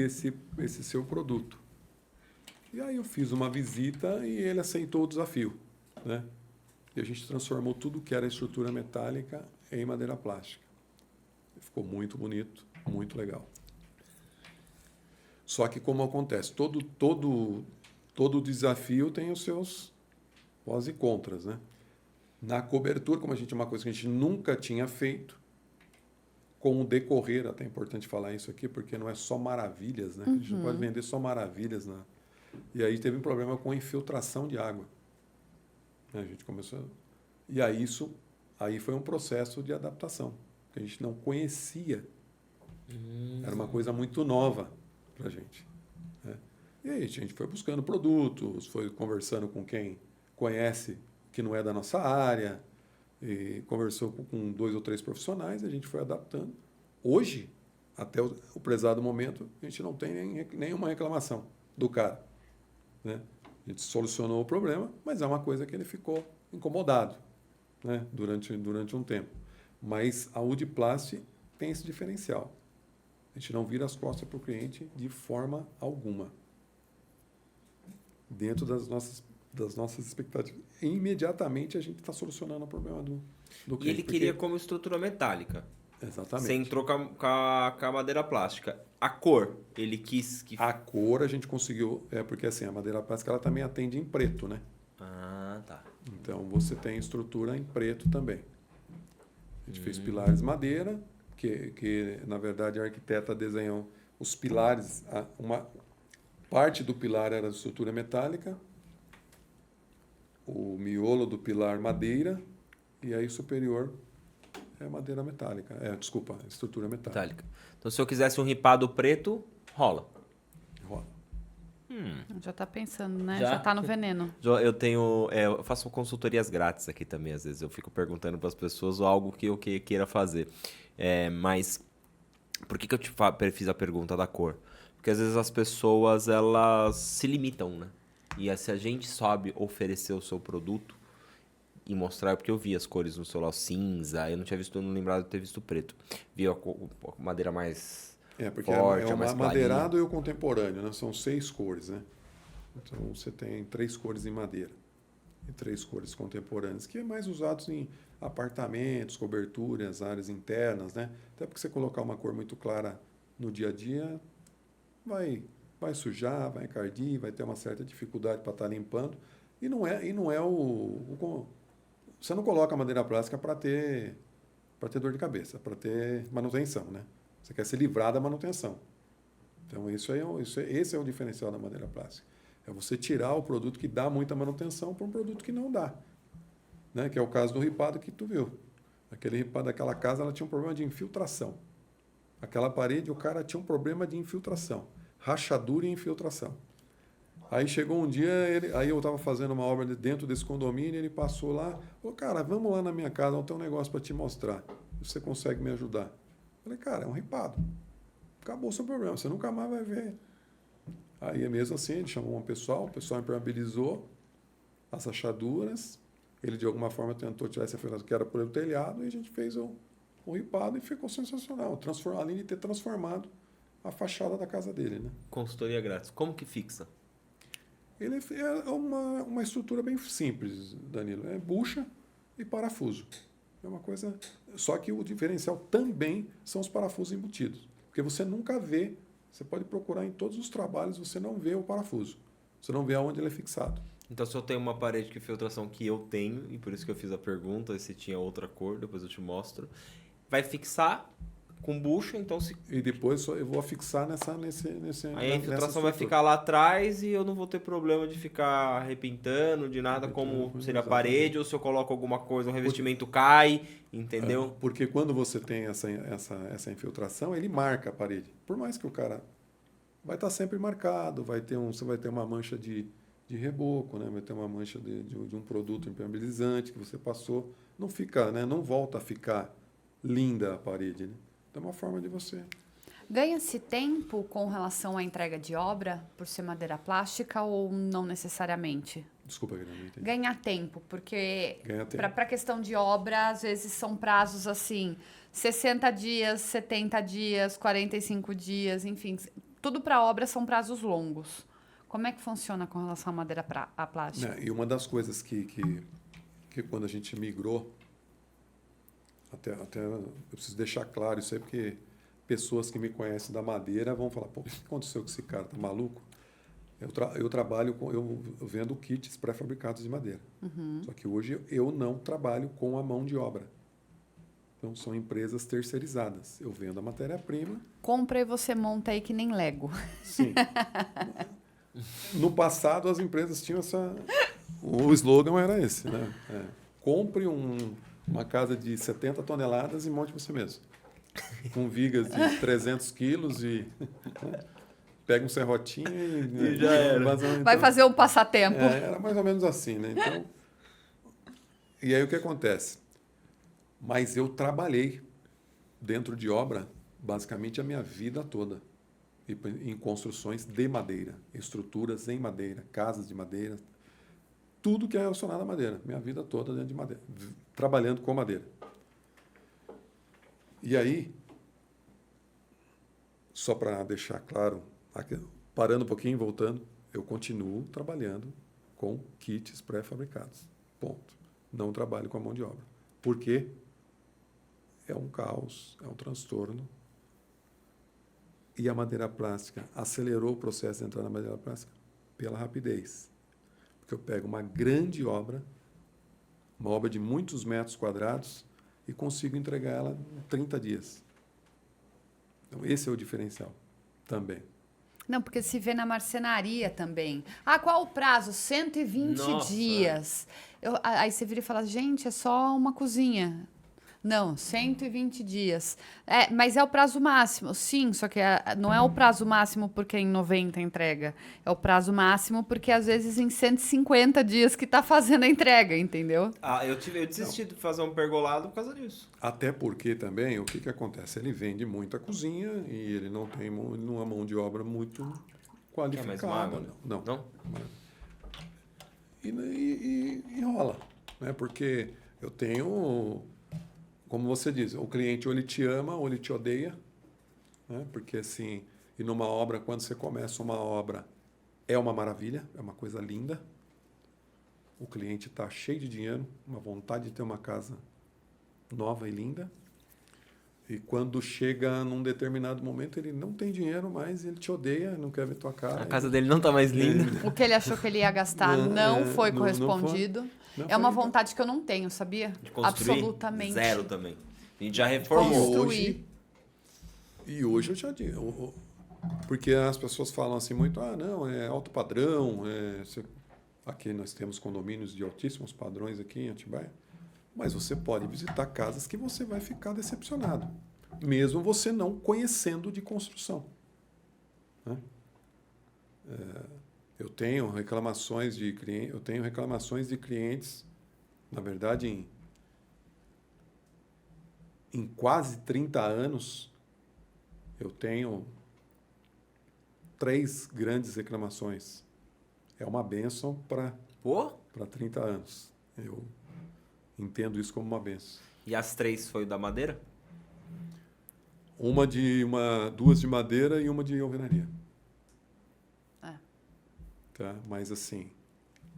esse seu produto. E aí eu fiz uma visita e ele aceitou o desafio, né? E a gente transformou tudo que era estrutura metálica em madeira plástica. Ficou muito bonito, muito legal. Só que como acontece, todo desafio tem os seus pós e contras, né? Na cobertura, como é uma coisa que a gente nunca tinha feito, com o decorrer, até é importante falar isso aqui, porque não é só maravilhas, né? A gente não pode vender só maravilhas E aí teve um problema com a infiltração de água. A gente começou... E aí foi um processo de adaptação, que a gente não conhecia. Era uma coisa muito nova para a gente. Né? E aí a gente foi buscando produtos, foi conversando com quem conhece que não é da nossa área, e conversou com 2 ou 3 profissionais, e a gente foi adaptando. Hoje, até o prezado momento, a gente não tem nenhuma reclamação do cara. Né? A gente solucionou o problema, mas é uma coisa que ele ficou incomodado, né? durante um tempo. Mas a Udiplast tem esse diferencial. A gente não vira as costas para o cliente de forma alguma. Dentro das nossas expectativas. E imediatamente a gente está solucionando o problema do cliente. E ele queria como estrutura metálica. Exatamente. Você entrou com a madeira plástica. A cor, ele quis que... A cor a gente conseguiu... porque assim, a madeira plástica ela também atende em preto, né? Ah, tá. Então você tem estrutura em preto também. A gente fez pilares madeira, que na verdade a arquiteta desenhou os pilares. Uma parte do pilar era de estrutura metálica, o miolo do pilar madeira, e aí superior é madeira metálica. Estrutura metálica. Então, se eu quisesse um ripado preto, rola. Rola. Já tá pensando, né? Já? Já tá no veneno. Eu faço consultorias grátis aqui também, às vezes. Eu fico perguntando para as pessoas algo que eu queira fazer. Mas por que eu te fiz a pergunta da cor? Porque às vezes as pessoas, elas se limitam, né? E se a gente sabe oferecer o seu produto e mostrar, porque eu vi as cores no celular cinza, eu não lembrava de ter visto preto. Vi a madeira mais Porque forte, é mais o madeirado e o contemporâneo, né? São 6 cores, né? Então você tem 3 cores em madeira e 3 cores contemporâneas, que é mais usados em apartamentos, coberturas, áreas internas, né? Até porque você colocar uma cor muito clara no dia a dia, vai sujar, vai encardir, vai ter uma certa dificuldade para estar limpando. E não é você não coloca madeira plástica para ter dor de cabeça, para ter manutenção, né? Você quer se livrar da manutenção. Então, esse é o diferencial da madeira plástica. É você tirar o produto que dá muita manutenção para um produto que não dá. Né? Que é o caso do ripado que tu viu. Aquele ripado daquela casa, ela tinha um problema de infiltração. Aquela parede, o cara tinha um problema de infiltração. Rachadura e infiltração. Aí chegou um dia, aí eu estava fazendo uma obra dentro desse condomínio, ele passou lá, falou, cara, vamos lá na minha casa, eu tenho um negócio para te mostrar. Você consegue me ajudar? Eu falei, cara, é um ripado. Acabou o seu problema, você nunca mais vai ver. Aí mesmo assim, ele chamou o pessoal impermeabilizou as rachaduras, ele de alguma forma tentou tirar essa infiltração que era por o telhado, e a gente fez um ripado e ficou sensacional. Além de ter transformado a fachada da casa dele, né? Consultoria grátis. Como que fixa? Ele é uma estrutura bem simples, Danilo. É bucha e parafuso. É uma coisa... Só que o diferencial também são os parafusos embutidos. Porque você nunca vê, você pode procurar em todos os trabalhos, você não vê o parafuso. Você não vê aonde ele é fixado. Então, se eu tenho uma parede de filtração que eu tenho, e por isso que eu fiz a pergunta, se tinha outra cor, depois eu te mostro, vai fixar com bucha, então se... E depois eu vou fixar nesse Aí a infiltração vai ficar lá atrás e eu não vou ter problema de ficar arrebentando de nada, como seria a parede, ou se eu coloco alguma coisa, o revestimento cai, entendeu? Porque quando você tem essa infiltração, ele marca a parede. Por mais que o cara vai estar sempre marcado, você vai ter uma mancha de reboco, né? Vai ter uma mancha de um produto impermeabilizante que você passou. Não fica, né? Não volta a ficar linda a parede, né? É uma forma de você... Ganha-se tempo com relação à entrega de obra, por ser madeira plástica, ou não necessariamente? Desculpa, Guilherme, não entendi. Ganhar tempo, porque para Para a questão de obra, às vezes são prazos assim, 60 dias, 70 dias, 45 dias, enfim, tudo para obra são prazos longos. Como é que funciona com relação à madeira à plástica? E uma das coisas que quando a gente migrou, até eu preciso deixar claro isso aí, porque pessoas que me conhecem da madeira vão falar, pô, o que aconteceu com esse cara? Tá maluco? Eu trabalho eu vendo kits pré-fabricados de madeira. Só que hoje eu não trabalho com a mão de obra. Então, são empresas terceirizadas. Eu vendo a matéria-prima. Compra e você monta aí que nem Lego. Sim. No passado, as empresas tinham o slogan era esse, né? Compre uma casa de 70 toneladas e monte você mesmo. Com vigas de 300 quilos e... Pega um serrotinho e já era. Vai fazer um passatempo. Era mais ou menos assim, né? Então, e aí o que acontece? Mas eu trabalhei dentro de obra basicamente a minha vida toda. Em construções de madeira, estruturas em madeira, casas de madeira, tudo que é relacionado à madeira. Minha vida toda dentro de madeira, trabalhando com madeira. E aí, só para deixar claro, parando um pouquinho, voltando, eu continuo trabalhando com kits pré-fabricados. Ponto. Não trabalho com a mão de obra. Por quê? É um caos, é um transtorno. E a madeira plástica acelerou o processo de entrar na madeira plástica pela rapidez. Porque eu pego uma grande obra, uma obra de muitos metros quadrados, e consigo entregar ela em 30 dias. Então, esse é o diferencial também. Não, porque se vê na marcenaria também. Ah, qual o prazo? 120 Nossa, dias. Aí você vira e fala, gente, é só uma cozinha. Não, 120 dias. Mas é o prazo máximo, sim, só que não é o prazo máximo porque em 90 entrega. É o prazo máximo porque, às vezes, em 150 dias que está fazendo a entrega, entendeu? Eu desisti de fazer um pergolado por causa disso. Até porque também, o que acontece? Ele vende muita cozinha e ele não tem uma mão de obra muito qualificada. Não. E rola, né? Porque eu tenho... Como você diz, o cliente ou ele te ama ou ele te odeia, né? Porque assim, e numa obra, quando você começa uma obra, é uma maravilha, é uma coisa linda. O cliente está cheio de dinheiro, uma vontade de ter uma casa nova e linda. E quando chega num determinado momento, ele não tem dinheiro mais, ele te odeia, não quer ver tua cara. A casa dele não está mais linda. O que ele achou que ele ia gastar não foi correspondido. Não é uma foi, vontade que eu não tenho, sabia? De construir, absolutamente. zero também. A gente já reformou. Construir. E hoje eu já digo, porque as pessoas falam assim muito, não, é alto padrão, aqui nós temos condomínios de altíssimos padrões aqui em Atibaia, mas você pode visitar casas que você vai ficar decepcionado, mesmo você não conhecendo de construção. Né? Eu tenho reclamações de clientes, na verdade, em quase 30 anos, eu tenho 3 grandes reclamações. É uma bênção para 30 anos. Eu entendo isso como uma bênção. E as 3 foi da madeira? 2 de madeira e uma de alvenaria. Tá? Mas assim,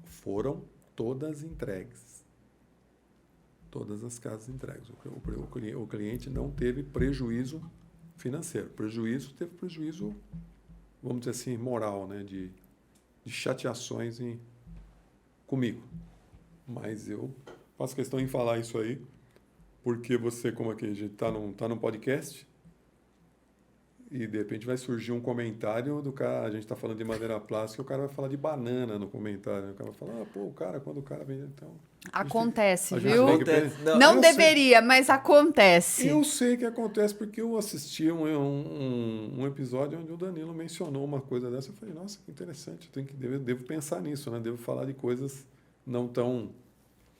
foram todas entregues. Todas as casas entregues. O cliente não teve prejuízo financeiro. Teve prejuízo, vamos dizer assim, moral, né? De chateações comigo. Mas eu faço questão em falar isso aí, porque você, como aqui, a gente está num podcast, e de repente vai surgir um comentário do cara, a gente está falando de madeira plástica, o cara vai falar de banana no comentário. O cara vai falar, quando o cara vem, então... Acontece, viu? Não deveria, mas acontece. Eu sei que acontece porque eu assisti um episódio onde o Danilo mencionou uma coisa dessa. Eu falei, nossa, que interessante, devo pensar nisso, né? Devo falar de coisas não tão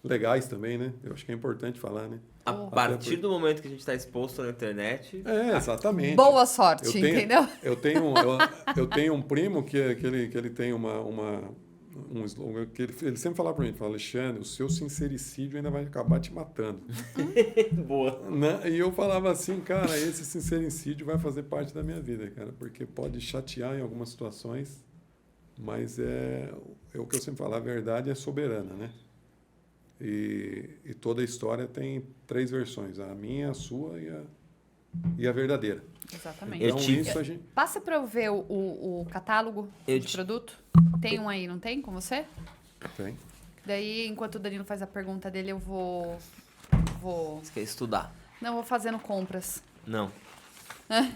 legais também, né? Eu acho que é importante falar, né? A partir do momento que a gente está exposto na internet... Exatamente. Boa sorte, entendeu? Eu tenho um primo que ele tem um slogan que ele sempre fala para mim, fala, Alexandre, o seu sincericídio ainda vai acabar te matando. Boa. Né? E eu falava assim, cara, esse sincericídio vai fazer parte da minha vida, cara, porque pode chatear em algumas situações, mas é o que eu sempre falo, a verdade é soberana, né? E toda a história tem 3 versões, a minha, a sua e a verdadeira. Exatamente. Então, Passa para eu ver o catálogo de produto. Tem um aí, não tem, com você? Tem. Daí, enquanto o Danilo faz a pergunta dele, eu vou... Você quer estudar? Não, vou fazendo compras. Não.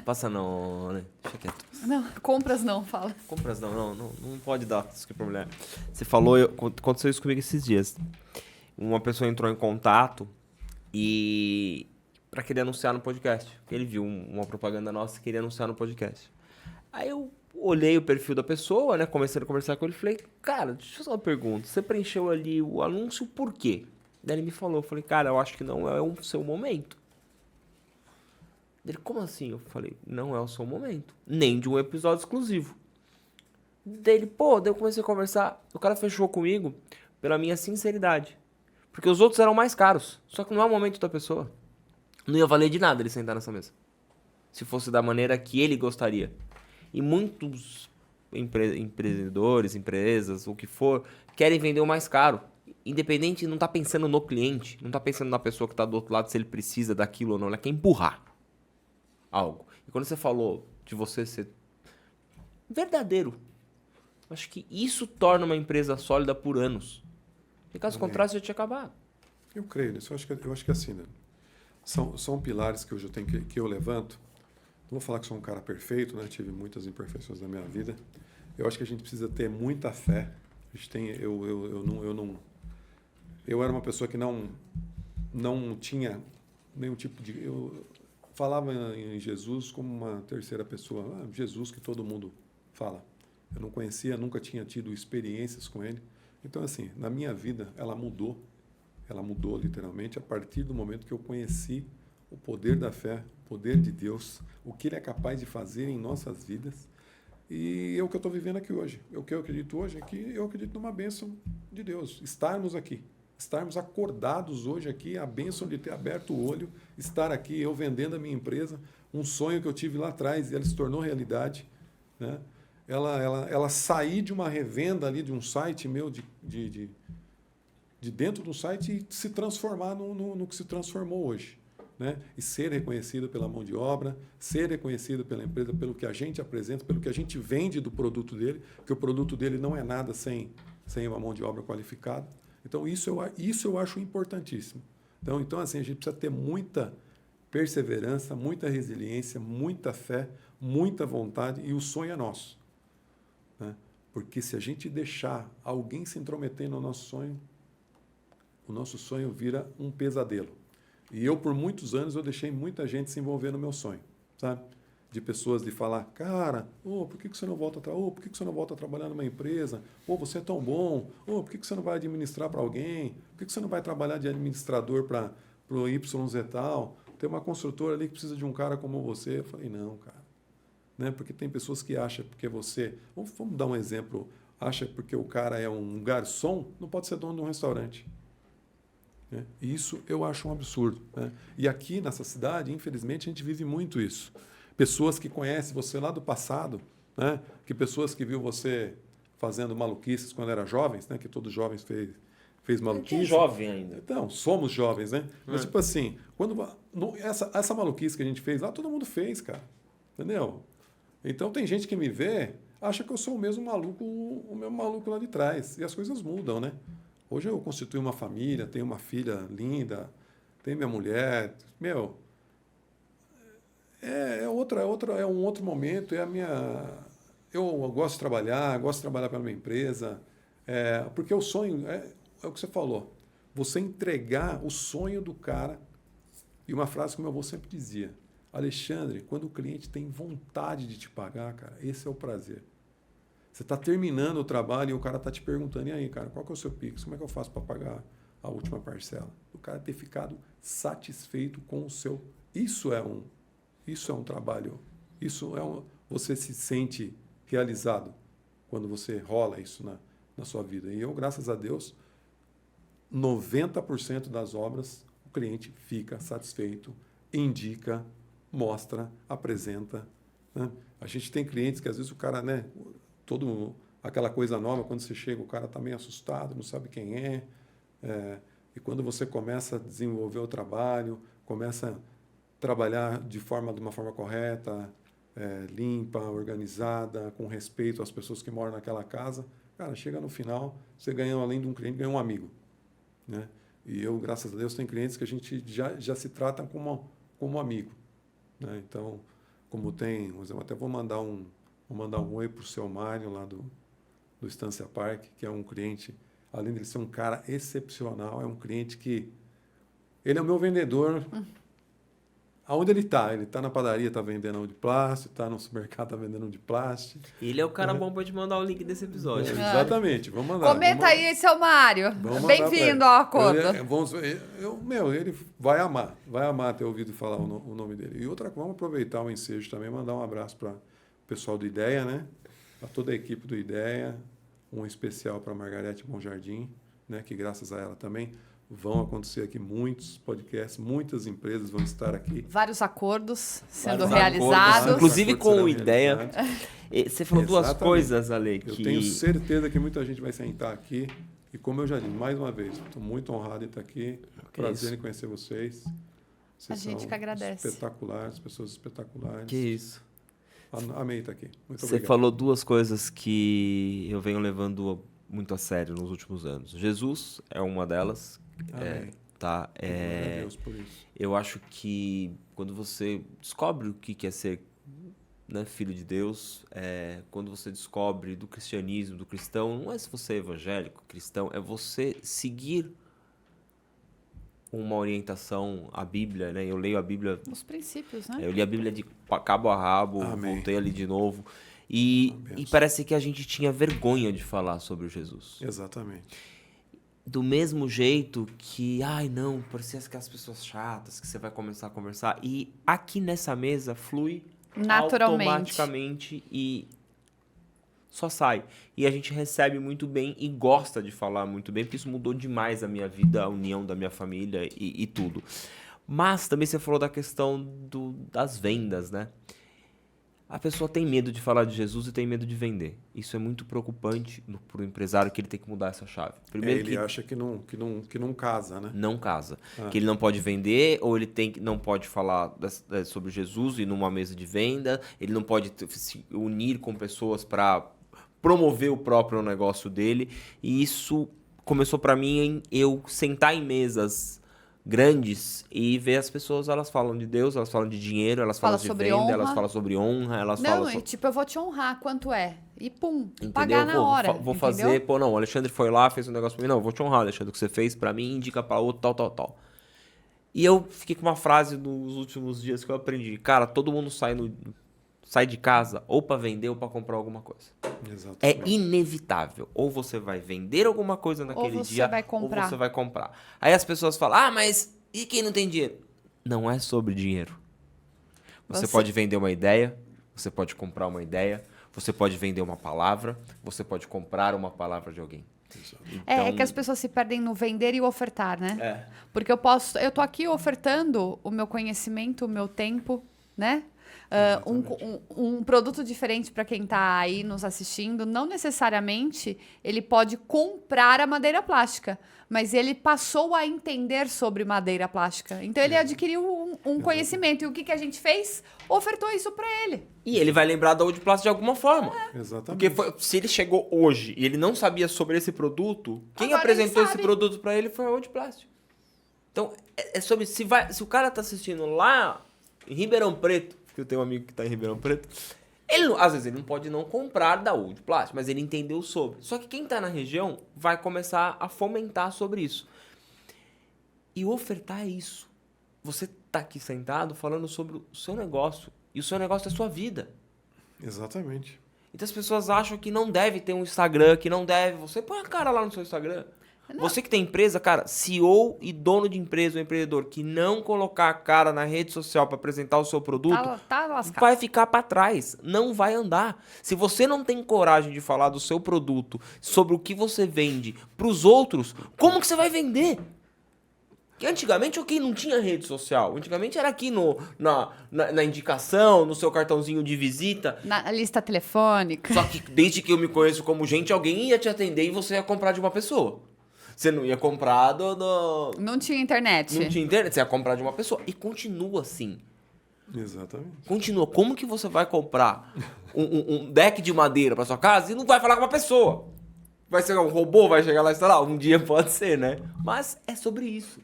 Passa não, né? Deixa quieto. Não, compras não, fala. Compras não pode dar isso aqui pra mulher. Você falou, aconteceu isso comigo esses dias. Uma pessoa entrou em contato e pra querer anunciar no podcast. Ele viu uma propaganda nossa e queria anunciar no podcast. Aí eu olhei o perfil da pessoa, né? Comecei a conversar com ele e falei, cara, deixa eu fazer uma pergunta. Você preencheu ali o anúncio por quê? Daí ele me falou, eu falei, cara, eu acho que não é o seu momento. Ele, como assim? Eu falei, não é o seu momento. Nem de um episódio exclusivo. Daí eu comecei a conversar. O cara fechou comigo pela minha sinceridade. Porque os outros eram mais caros. Só que não é o momento da pessoa. Não ia valer de nada ele sentar nessa mesa. Se fosse da maneira que ele gostaria. E muitos empreendedores, empresas, o que for, querem vender o mais caro. Independente, não tá pensando no cliente. Não tá pensando na pessoa que tá do outro lado, se ele precisa daquilo ou não. Ela quer empurrar algo. E quando você falou de você ser verdadeiro, acho que isso torna uma empresa sólida por anos. Porque caso contrário, você já tinha acabado. Eu creio nisso. Eu acho que assim, né? São pilares que que eu levanto. Não vou falar que sou um cara perfeito, né? Tive muitas imperfeições na minha vida. Eu acho que a gente precisa ter muita fé. A gente tem, eu era uma pessoa que não tinha nenhum tipo de... Eu falava em Jesus como uma terceira pessoa. Jesus que todo mundo fala. Eu não conhecia, nunca tinha tido experiências com ele. Então, assim, na minha vida, ela mudou. Ela mudou literalmente a partir do momento que eu conheci o poder da fé, o poder de Deus, o que Ele é capaz de fazer em nossas vidas. E é o que eu estou vivendo aqui hoje. O que eu acredito hoje é que eu acredito numa bênção de Deus. Estarmos aqui, estarmos acordados hoje aqui, a bênção de ter aberto o olho, estar aqui, eu vendendo a minha empresa, um sonho que eu tive lá atrás e ele se tornou realidade, né? Ela sair de uma revenda ali, de um site meu, de dentro do site e se transformar no que se transformou hoje. Né? E ser reconhecido pela mão de obra, ser reconhecido pela empresa, pelo que a gente apresenta, pelo que a gente vende do produto dele, porque o produto dele não é nada sem uma mão de obra qualificada. Então, isso eu acho importantíssimo. Então, assim, a gente precisa ter muita perseverança, muita resiliência, muita fé, muita vontade, e o sonho é nosso. Né? Porque se a gente deixar alguém se intrometer no nosso sonho, o nosso sonho vira um pesadelo. E eu, por muitos anos, eu deixei muita gente se envolver no meu sonho, sabe? De pessoas de falar, cara, por que você não volta por que você não volta a trabalhar numa empresa? Você é tão bom. Por que você não vai administrar para alguém? Por que você não vai trabalhar de administrador para o YZ tal? Tem uma construtora ali que precisa de um cara como você. Eu falei, não, cara. Né? Porque tem pessoas que acham porque você... Vamos dar um exemplo. Acha porque o cara é um garçom, não pode ser dono de um restaurante. Né? E isso eu acho um absurdo. Né? E aqui nessa cidade, infelizmente, a gente vive muito isso. Pessoas que conhecem você lá do passado, né? Que pessoas que viu você fazendo maluquices quando era jovens, né? Que todos jovens fez maluquice. É jovem ainda. Então, somos jovens, né? Mas tipo assim, essa maluquice que a gente fez lá, todo mundo fez, cara. Entendeu? Então tem gente que me vê, acha que eu sou o mesmo maluco lá de trás. E as coisas mudam, né? Hoje eu constitui uma família, tenho uma filha linda, tenho minha mulher. É um outro momento. Eu gosto de trabalhar pela minha empresa. Porque o sonho é o que você falou. Você entregar o sonho do cara. E uma frase que meu avô sempre dizia: Alexandre, quando o cliente tem vontade de te pagar, cara, esse é o prazer. Você está terminando o trabalho e o cara está te perguntando, e aí, cara, qual que é o seu Pix? Como é que eu faço para pagar a última parcela? O cara ter ficado satisfeito com o seu... Isso é um trabalho. Você se sente realizado quando você rola isso na sua vida. E eu, graças a Deus, 90% das obras, o cliente fica satisfeito, indica, mostra, apresenta. Né? A gente tem clientes que às vezes o cara, né, aquela coisa nova, quando você chega, o cara está meio assustado, não sabe quem é. E quando você começa a desenvolver o trabalho, começa a trabalhar de uma forma correta, limpa, organizada, com respeito às pessoas que moram naquela casa, cara, chega no final, você ganha, além de um cliente, ganha um amigo. Né? E eu, graças a Deus, tenho clientes que a gente já se trata como amigo. Né? Então, como tem, eu até vou mandar um oi para o seu Mário lá do Estância Park, que é um cliente, além de ele ser um cara excepcional, é um cliente que ele é o meu vendedor. Aonde ele está? Ele está na padaria, está vendendo um de plástico, está no supermercado, está vendendo um de plástico. Ele é o cara bom pra te mandar o link desse episódio. Exatamente, vamos mandar. Comenta aí, seu Mário. Vamos Bem-vindo ao acordo. Ele vai amar ter ouvido falar o nome dele. E outra coisa, vamos aproveitar o ensejo também, mandar um abraço para o pessoal do Ideia, né? Para toda a equipe do Ideia, um especial para a Margarete Bom Jardim, né? Que graças a ela também vão acontecer aqui muitos podcasts, muitas empresas vão estar aqui. Vários acordos sendo Vários realizados. acordos, inclusive Acordos com serão o Ideia. realizados. Você falou duas Exatamente. coisas, Ale, Eu que... tenho certeza que muita gente vai sentar aqui. E como eu já disse, mais uma vez, estou muito honrado em estar aqui. Prazer em conhecer vocês. A gente que agradece. Espetaculares, pessoas espetaculares. Que isso. Amei estar aqui. Muito Você obrigado. falou duas coisas que eu venho levando muito a sério nos últimos anos. Jesus é uma delas. Amém. Tá? Glória a Deus por isso. Eu acho que quando você descobre o que é ser, né, filho de Deus, quando você descobre do cristianismo, do cristão, não é se você é evangélico, cristão, é você seguir uma orientação, a Bíblia, né? Eu leio a Bíblia, Os princípios, né? eu li a Bíblia de cabo a rabo, Amém. voltei ali de novo, e Benção. parece que a gente tinha vergonha de falar sobre o Jesus. Exatamente. Do mesmo jeito que, ai não, parecia aquelas pessoas chatas que você vai começar a conversar. E aqui nessa mesa flui Naturalmente. automaticamente e só sai. E a gente recebe muito bem e gosta de falar muito bem, porque isso mudou demais a minha vida, a união da minha família e tudo. Mas também você falou da questão das vendas, né? A pessoa tem medo de falar de Jesus e tem medo de vender. Isso é muito preocupante para o empresário, que ele tem que mudar essa chave. Primeiro Ele acha que não casa, né? não casa. Que ele não pode vender, ou ele não pode falar sobre Jesus e numa mesa de venda, ele não pode se unir com pessoas para promover o próprio negócio dele. E isso começou para mim em eu sentar em mesas grandes e ver as pessoas, elas falam de Deus, elas falam de dinheiro, elas falam de sobre venda, honra. elas falam sobre honra, elas falam Não, sobre... tipo, eu vou te honrar, quanto é? E pum, Entendeu? pagar na hora. Vou entendeu? fazer, pô, não, o Alexandre foi lá, fez um negócio pra mim, não, eu vou te honrar, Alexandre, o que você fez pra mim, indica pra outro, tal. E eu fiquei com uma frase nos últimos dias que eu aprendi, cara, todo mundo sai de casa ou pra vender ou pra comprar alguma coisa. Exatamente. É inevitável, ou você vai vender alguma coisa naquele Ou você dia, vai comprar. ou você vai comprar. Aí as pessoas falam, mas e quem não tem dinheiro? Não é sobre dinheiro. Você pode vender uma ideia, você pode comprar uma ideia, você pode vender uma palavra, você pode comprar uma palavra de alguém. É que as pessoas se perdem no vender e ofertar, né? É. Porque eu tô aqui ofertando o meu conhecimento, o meu tempo, né? Um produto diferente para quem está aí nos assistindo. Não necessariamente ele pode comprar a madeira plástica, mas ele passou a entender sobre madeira plástica. Então ele adquiriu um conhecimento. E o que a gente fez? Ofertou isso para ele. E ele vai lembrar da Wood Plastic de alguma forma. Exatamente. Porque se ele chegou hoje e ele não sabia sobre esse produto, quem Agora apresentou ele esse sabe. produto para ele foi a Wood Plastic. Então, é sobre... Se o cara tá assistindo lá em Ribeirão Preto, que eu tenho um amigo que tá em Ribeirão Preto, às vezes ele não pode não comprar da Wood Plastic, mas ele entendeu sobre. Só que quem tá na região vai começar a fomentar sobre isso. E ofertar é isso. Você tá aqui sentado falando sobre o seu negócio. E o seu negócio é a sua vida. Exatamente. Então as pessoas acham que não deve ter um Instagram, que não deve. Você põe a cara lá no seu Instagram. Não. Você que tem empresa, cara, CEO e dono de empresa ou empreendedor que não colocar a cara na rede social para apresentar o seu produto, Tá lascado. vai ficar para trás, não vai andar. Se você não tem coragem de falar do seu produto, sobre o que você vende para os outros, como que você vai vender? Que antigamente, não tinha rede social. Antigamente era aqui na indicação, no seu cartãozinho de visita. Na lista telefônica. Só que desde que eu me conheço como gente, alguém ia te atender e você ia comprar de uma pessoa. Você não ia comprar Não tinha internet. Não tinha internet, você ia comprar de uma pessoa. E continua assim. Exatamente. Continua. Como que você vai comprar um deck de madeira para sua casa e não vai falar com uma pessoa? Vai ser um robô, vai chegar lá e instalar? Um dia pode ser, né? Mas é sobre isso.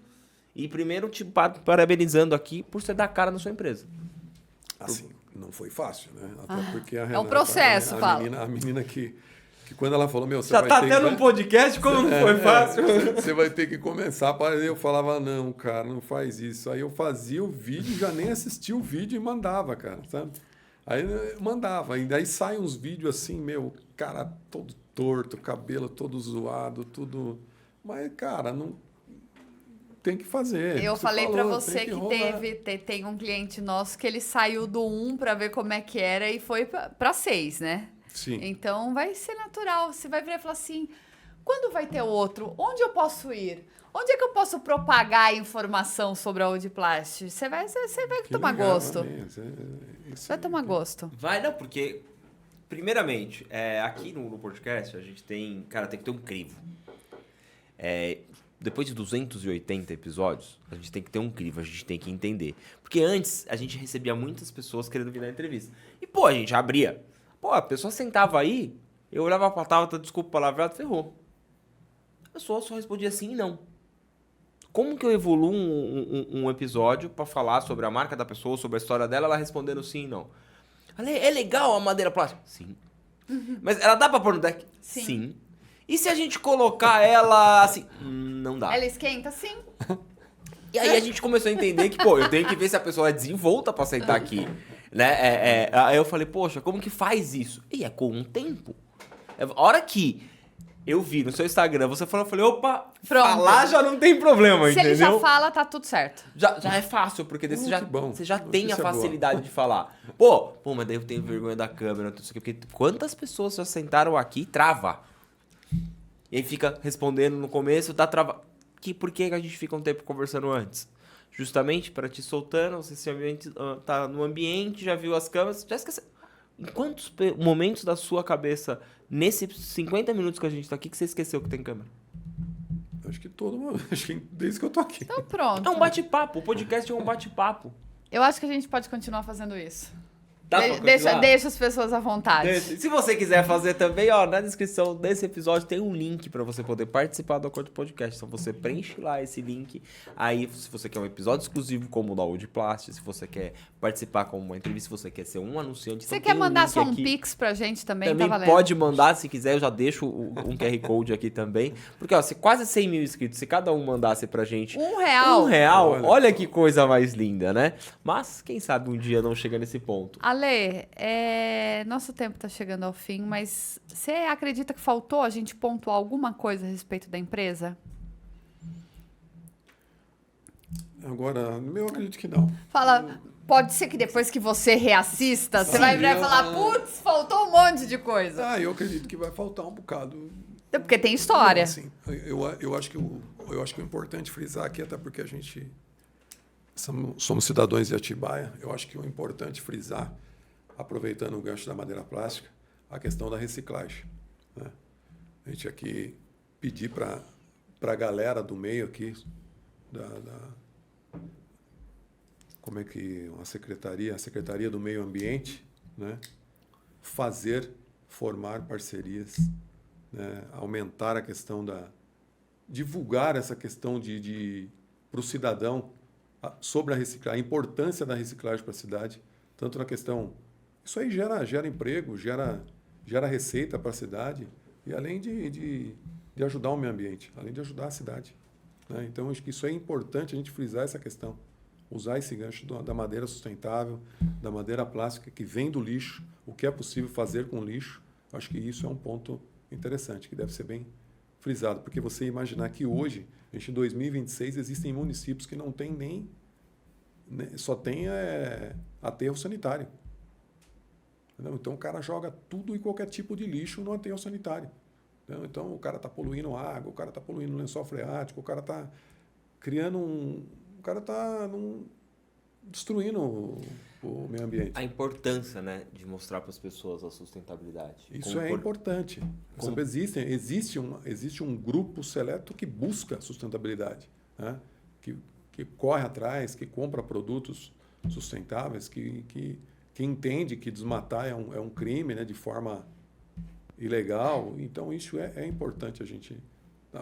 E primeiro te parabenizando aqui por você dar cara na sua empresa. Assim, não foi fácil, né? Até porque a Renata, é um processo, fala. a menina que quando ela falou, meu, você Já vai tá ter até num podcast, como não foi fácil? Você vai ter que começar. Eu falava, não, cara, não faz isso. Aí eu fazia o vídeo, já nem assistia o vídeo e mandava, cara, sabe? Aí eu mandava. E daí saem uns vídeos assim, meu, cara todo torto, cabelo todo zoado, tudo... Mas, cara, não... Tem que fazer. Eu falei para você que tem um cliente nosso que ele saiu do 1 para ver como é que era e foi para 6, né? Sim. Então vai ser natural. Você vai virar e falar assim: quando vai ter outro? Onde eu posso ir? Onde é que eu posso propagar a informação sobre a Audiplast? Você vai tomar gosto. Vai tomar gosto. Vai, não, porque, primeiramente, aqui no podcast a gente tem que ter um crivo. Depois de 280 episódios, a gente tem que ter um crivo, a gente tem que entender. Porque antes a gente recebia muitas pessoas querendo vir na entrevista. E, a gente abria. A pessoa sentava aí, eu olhava pra pauta, desculpa o palavrado, ferrou. A pessoa só respondia sim e não. Como que eu evoluo um episódio pra falar sobre a marca da pessoa, sobre a história dela, ela respondendo sim e não? É legal a madeira plástica? Sim. Mas ela dá pra pôr no deck? Sim. E se a gente colocar ela assim? Não dá. Ela esquenta? Sim. E aí a gente começou a entender que, eu tenho que ver se a pessoa é desenvolta pra sentar aqui. Né? Aí eu falei, poxa, como que faz isso? E é com o tempo. A hora que eu vi no seu Instagram, você falou, eu falei, opa, pronto. Falar já não tem problema, se entendeu? Se ele já fala, tá tudo certo. Já é fácil, porque daí você já tem a facilidade de falar. Mas daí eu tenho vergonha da câmera, não sei o quê, porque quantas pessoas já sentaram aqui e trava? E aí fica respondendo no começo, tá travado. Por que a gente fica um tempo conversando antes? Justamente para te soltando, você tá no ambiente, já viu as câmeras, já esqueceu. Em quantos momentos da sua cabeça, nesses 50 minutos que a gente tá aqui, que você esqueceu que tem câmera? Acho que todo mundo, desde que eu tô aqui. Então pronto. É um bate-papo, o podcast é um bate-papo. Eu acho que a gente pode continuar fazendo isso. Deixa as pessoas à vontade. Se você quiser fazer também, na descrição desse episódio tem um link para você poder participar do Acordo Podcast. Então você preenche lá esse link. Aí, se você quer um episódio exclusivo como o da Audiplast, se você quer participar como uma entrevista, se você quer ser um anunciante. Você quer mandar só um Pix pra gente também? Também tá pode mandar, se quiser. Eu já deixo um QR Code aqui também. Porque, se quase 100 mil inscritos, se cada um mandasse pra gente R$1. R$1, olha que coisa mais linda, né? Mas, quem sabe um dia não chega nesse ponto. Ale, nosso tempo tá chegando ao fim, mas você acredita que faltou a gente pontuar alguma coisa a respeito da empresa? Agora, eu acredito que não. Fala, pode ser que depois que você reassista, você vai virar e falar, putz, faltou um monte de coisa. Eu acredito que vai faltar um bocado. Porque tem história. Assim, eu acho que o importante frisar aqui, até porque a gente somos cidadãos de Atibaia, eu acho que o importante frisar, aproveitando o gancho da madeira plástica, a questão da reciclagem. Né? A gente aqui pedir para a galera do meio aqui, como é que a Secretaria do Meio Ambiente, né? Formar parcerias, né? Aumentar a questão divulgar essa questão para o cidadão sobre a importância da reciclagem para a cidade, tanto na questão... Isso aí gera emprego, gera receita para a cidade, e além de ajudar o meio ambiente, além de ajudar a cidade. Né? Então, acho que isso é importante a gente frisar essa questão. Usar esse gancho da madeira sustentável, da madeira plástica que vem do lixo, o que é possível fazer com o lixo. Acho que isso é um ponto interessante, que deve ser bem frisado. Porque você imaginar que hoje, em 2026, existem municípios que não tem nem só tem aterro sanitário. Entendeu? Então, o cara joga tudo e qualquer tipo de lixo no aterro sanitário. Entendeu? Então, o cara está poluindo água, o cara está poluindo lençol freático, o cara está criando o cara está destruindo o meio ambiente. A importância, né, de mostrar para as pessoas a sustentabilidade. Isso é importante. Existe um grupo seleto que busca sustentabilidade, né? Que corre atrás, que compra produtos sustentáveis, que entende que desmatar é um crime, né, de forma ilegal. Então, isso é importante a gente...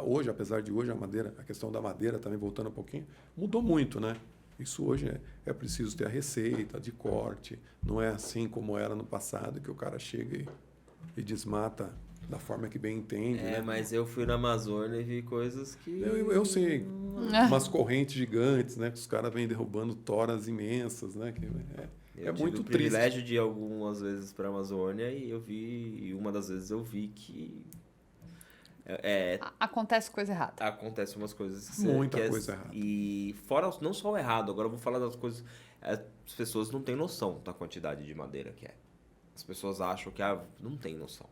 Hoje, apesar de hoje, a questão da madeira, também voltando um pouquinho, mudou muito, né? Isso hoje é preciso ter a receita de corte, não é assim como era no passado, que o cara chega e desmata da forma que bem entende. É, né? mas eu fui na Amazônia e vi coisas que... Eu sei, umas correntes gigantes, né? Que os caras vêm derrubando toras imensas, né? Que Eu tive muito o triste. privilégio de ir algumas vezes para a Amazônia e uma das vezes eu vi que Acontece coisa errada. acontece umas coisas Muita que coisa errada. E fora não só o errado, agora eu vou falar das coisas. As pessoas não têm noção da quantidade de madeira que é. As pessoas acham que não tem noção.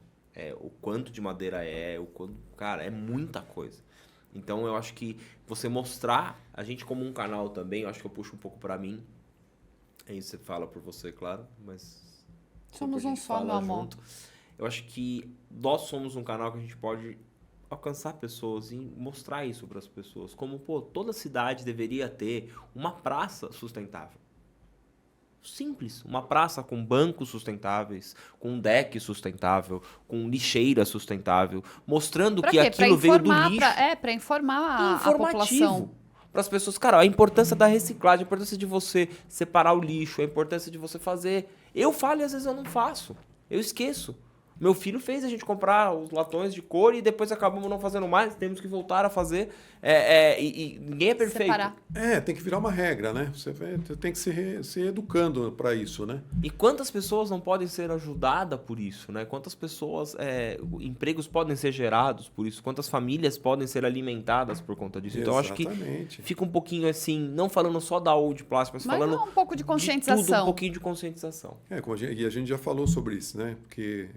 O quanto de madeira o quanto, cara, é muita coisa. Então eu acho que você mostrar, a gente como um canal também, eu acho que eu puxo um pouco para mim. Aí você fala por você, claro, mas Somos sempre a um gente só, fala meu amor. junto. Eu acho que nós somos um canal que a gente pode alcançar pessoas e mostrar isso para as pessoas. Como, toda cidade deveria ter uma praça sustentável. Simples. Uma praça com bancos sustentáveis, com um deck sustentável, com lixeira sustentável, mostrando que aquilo veio do lixo. Para informar a população. Para as pessoas, cara, a importância da reciclagem, a importância de você separar o lixo, a importância de você fazer. Eu falo e às vezes eu não faço. Eu esqueço. Meu filho fez a gente comprar os latões de couro e depois acabamos não fazendo mais, temos que voltar a fazer. E ninguém é perfeito. Separar. Tem que virar uma regra, né? Você tem que se educando para isso, né? E quantas pessoas não podem ser ajudadas por isso, né? Quantas pessoas, empregos podem ser gerados por isso? Quantas famílias podem ser alimentadas por conta disso? Então, eu acho que fica um pouquinho assim, não falando só da Old Plastic, mas falando um pouco de conscientização. De tudo, um pouquinho de conscientização. E a gente já falou sobre isso, né? Porque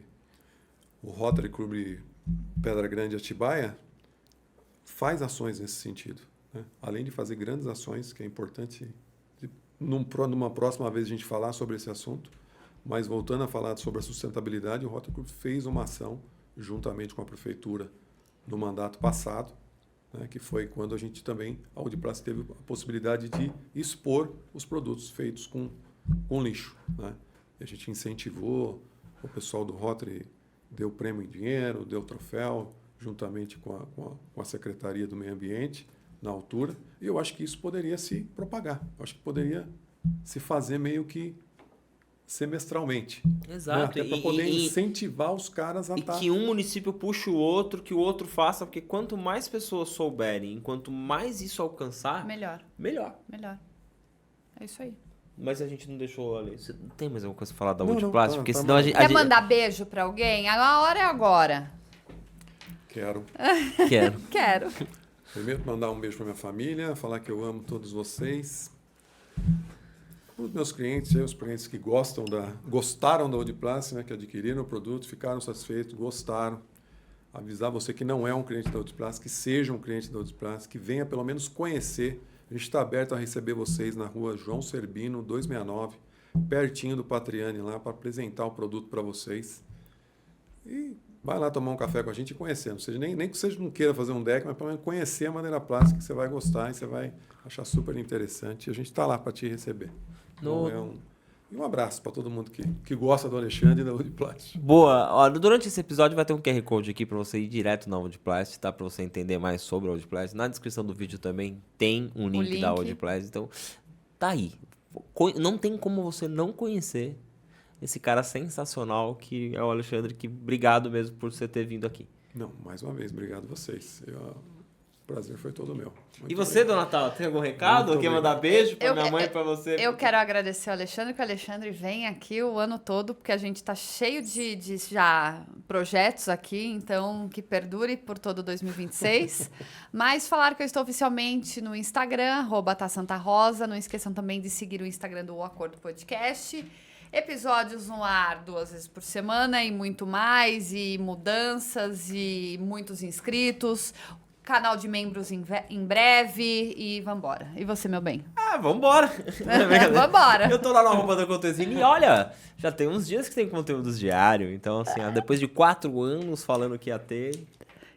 o Rotary Club Pedra Grande Atibaia faz ações nesse sentido, né? Além de fazer grandes ações, que é importante numa próxima vez a gente falar sobre esse assunto, mas voltando a falar sobre a sustentabilidade, o Rotary Club fez uma ação juntamente com a prefeitura no mandato passado, né? Que foi quando a gente também, a Audiplas teve a possibilidade de expor os produtos feitos com lixo, né? E a gente incentivou o pessoal do Rotary, deu prêmio em dinheiro, deu troféu, juntamente com a Secretaria do Meio Ambiente, na altura. E eu acho que isso poderia se propagar. Eu acho que poderia se fazer meio que semestralmente. Exato. Né? Até para poder incentivar os caras a que um município puxe o outro, que o outro faça, porque quanto mais pessoas souberem, quanto mais isso alcançar... Melhor. É isso aí. Mas a gente não deixou ali. Você tem mais alguma coisa pra falar da Old Plastic? Porque senão Quer mandar beijo pra alguém? A hora é agora. Quero. Quero. Primeiro, mandar um beijo pra minha família, falar que eu amo todos vocês. Os meus clientes, os clientes que gostaram da Old Plastic, né, que adquiriram o produto, ficaram satisfeitos, gostaram. Avisar você que não é um cliente da Old Plastic, que seja um cliente da Old Plastic, que venha pelo menos conhecer. A gente está aberto a receber vocês na rua João Serbino, 269, pertinho do Patriani lá, para apresentar o produto para vocês. E vai lá tomar um café com a gente e conhecer. Ou seja, nem que você não queira fazer um deck, mas pelo menos conhecer a madeira plástica, que você vai gostar e você vai achar super interessante. E a gente está lá para te receber. E um abraço para todo mundo que gosta do Alexandre e da Old Plastic. Boa. Ó, durante esse episódio vai ter um QR Code aqui para você ir direto na Old Plastic, tá? Para você entender mais sobre a Old Plastic. Na descrição do vídeo também tem um link da Old Plastic. Então, tá aí. Não tem como você não conhecer esse cara sensacional que é o Alexandre. Que obrigado mesmo por você ter vindo aqui. Não, mais uma vez, obrigado a vocês. O prazer foi todo meu. E você, Dona Natal, tem algum recado? Quer mandar beijo pra minha mãe e pra você? Eu quero agradecer ao Alexandre, que o Alexandre vem aqui o ano todo, porque a gente tá cheio de já projetos aqui, então que perdure por todo 2026. Mas falar que eu estou oficialmente no Instagram, @tasantarosa. Não esqueçam também de seguir o Instagram do O Acordo Podcast. Episódios no ar 2 vezes por semana e muito mais, e mudanças e muitos inscritos. Canal de membros em breve e vambora. E você, meu bem? Vambora. Vambora. Eu tô lá na roupa da Contesina e olha, já tem uns dias que tem conteúdos diários. Então, assim, depois de 4 anos falando que ia ter,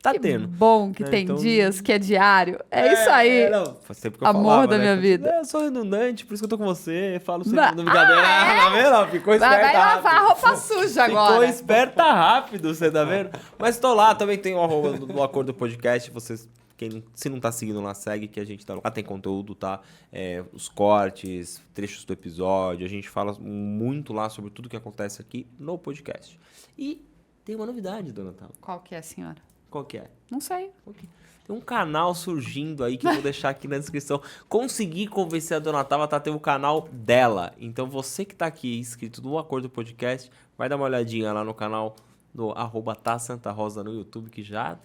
tá tendo. Bom que tem dias que é diário. É isso aí. Faz tempo que eu Amor falava, da né? minha vida. Eu sou redundante, por isso que eu tô com você. Falo sempre no brincadeira. Tá vendo? Ficou esperta Vai rápido. lavar a roupa suja agora. Ficou esperta rápido, você tá vendo? Mas tô lá, também tem o arroba do Acordo Podcast. Vocês Se não tá seguindo lá, segue, que a gente tá lá, tem conteúdo, tá? Os cortes, trechos do episódio, a gente fala muito lá sobre tudo que acontece aqui no podcast. E tem uma novidade, dona Tava. Qual que é, senhora? Qual que é? Não sei. Tem um canal surgindo aí que eu vou deixar aqui na descrição. Consegui convencer a dona Tava a ter o canal dela. Então você que tá aqui inscrito no Acordo Podcast, vai dar uma olhadinha lá no canal do @tasantarosa no YouTube, que já...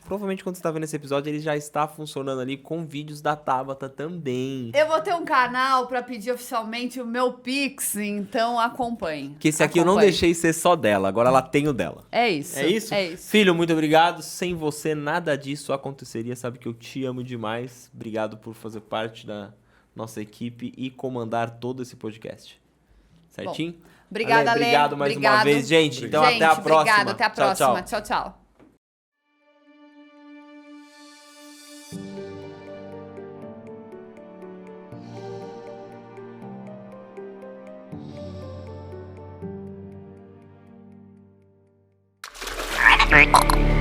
Provavelmente quando você tá vendo esse episódio, ele já está funcionando ali com vídeos da Tabata também. Eu vou ter um canal pra pedir oficialmente o meu Pix, então acompanhe. Que esse aqui eu não deixei ser só dela, agora ela tem o dela. É isso. É isso? É isso. Filho, muito obrigado. Sem você, nada disso aconteceria. Sabe que eu te amo demais. Obrigado por fazer parte da nossa equipe e comandar todo esse podcast. Certinho? Obrigada, Ale. Obrigado mais uma vez, gente. Então até a próxima. Obrigado, até a próxima. Tchau, tchau. Tchau, tchau. Right.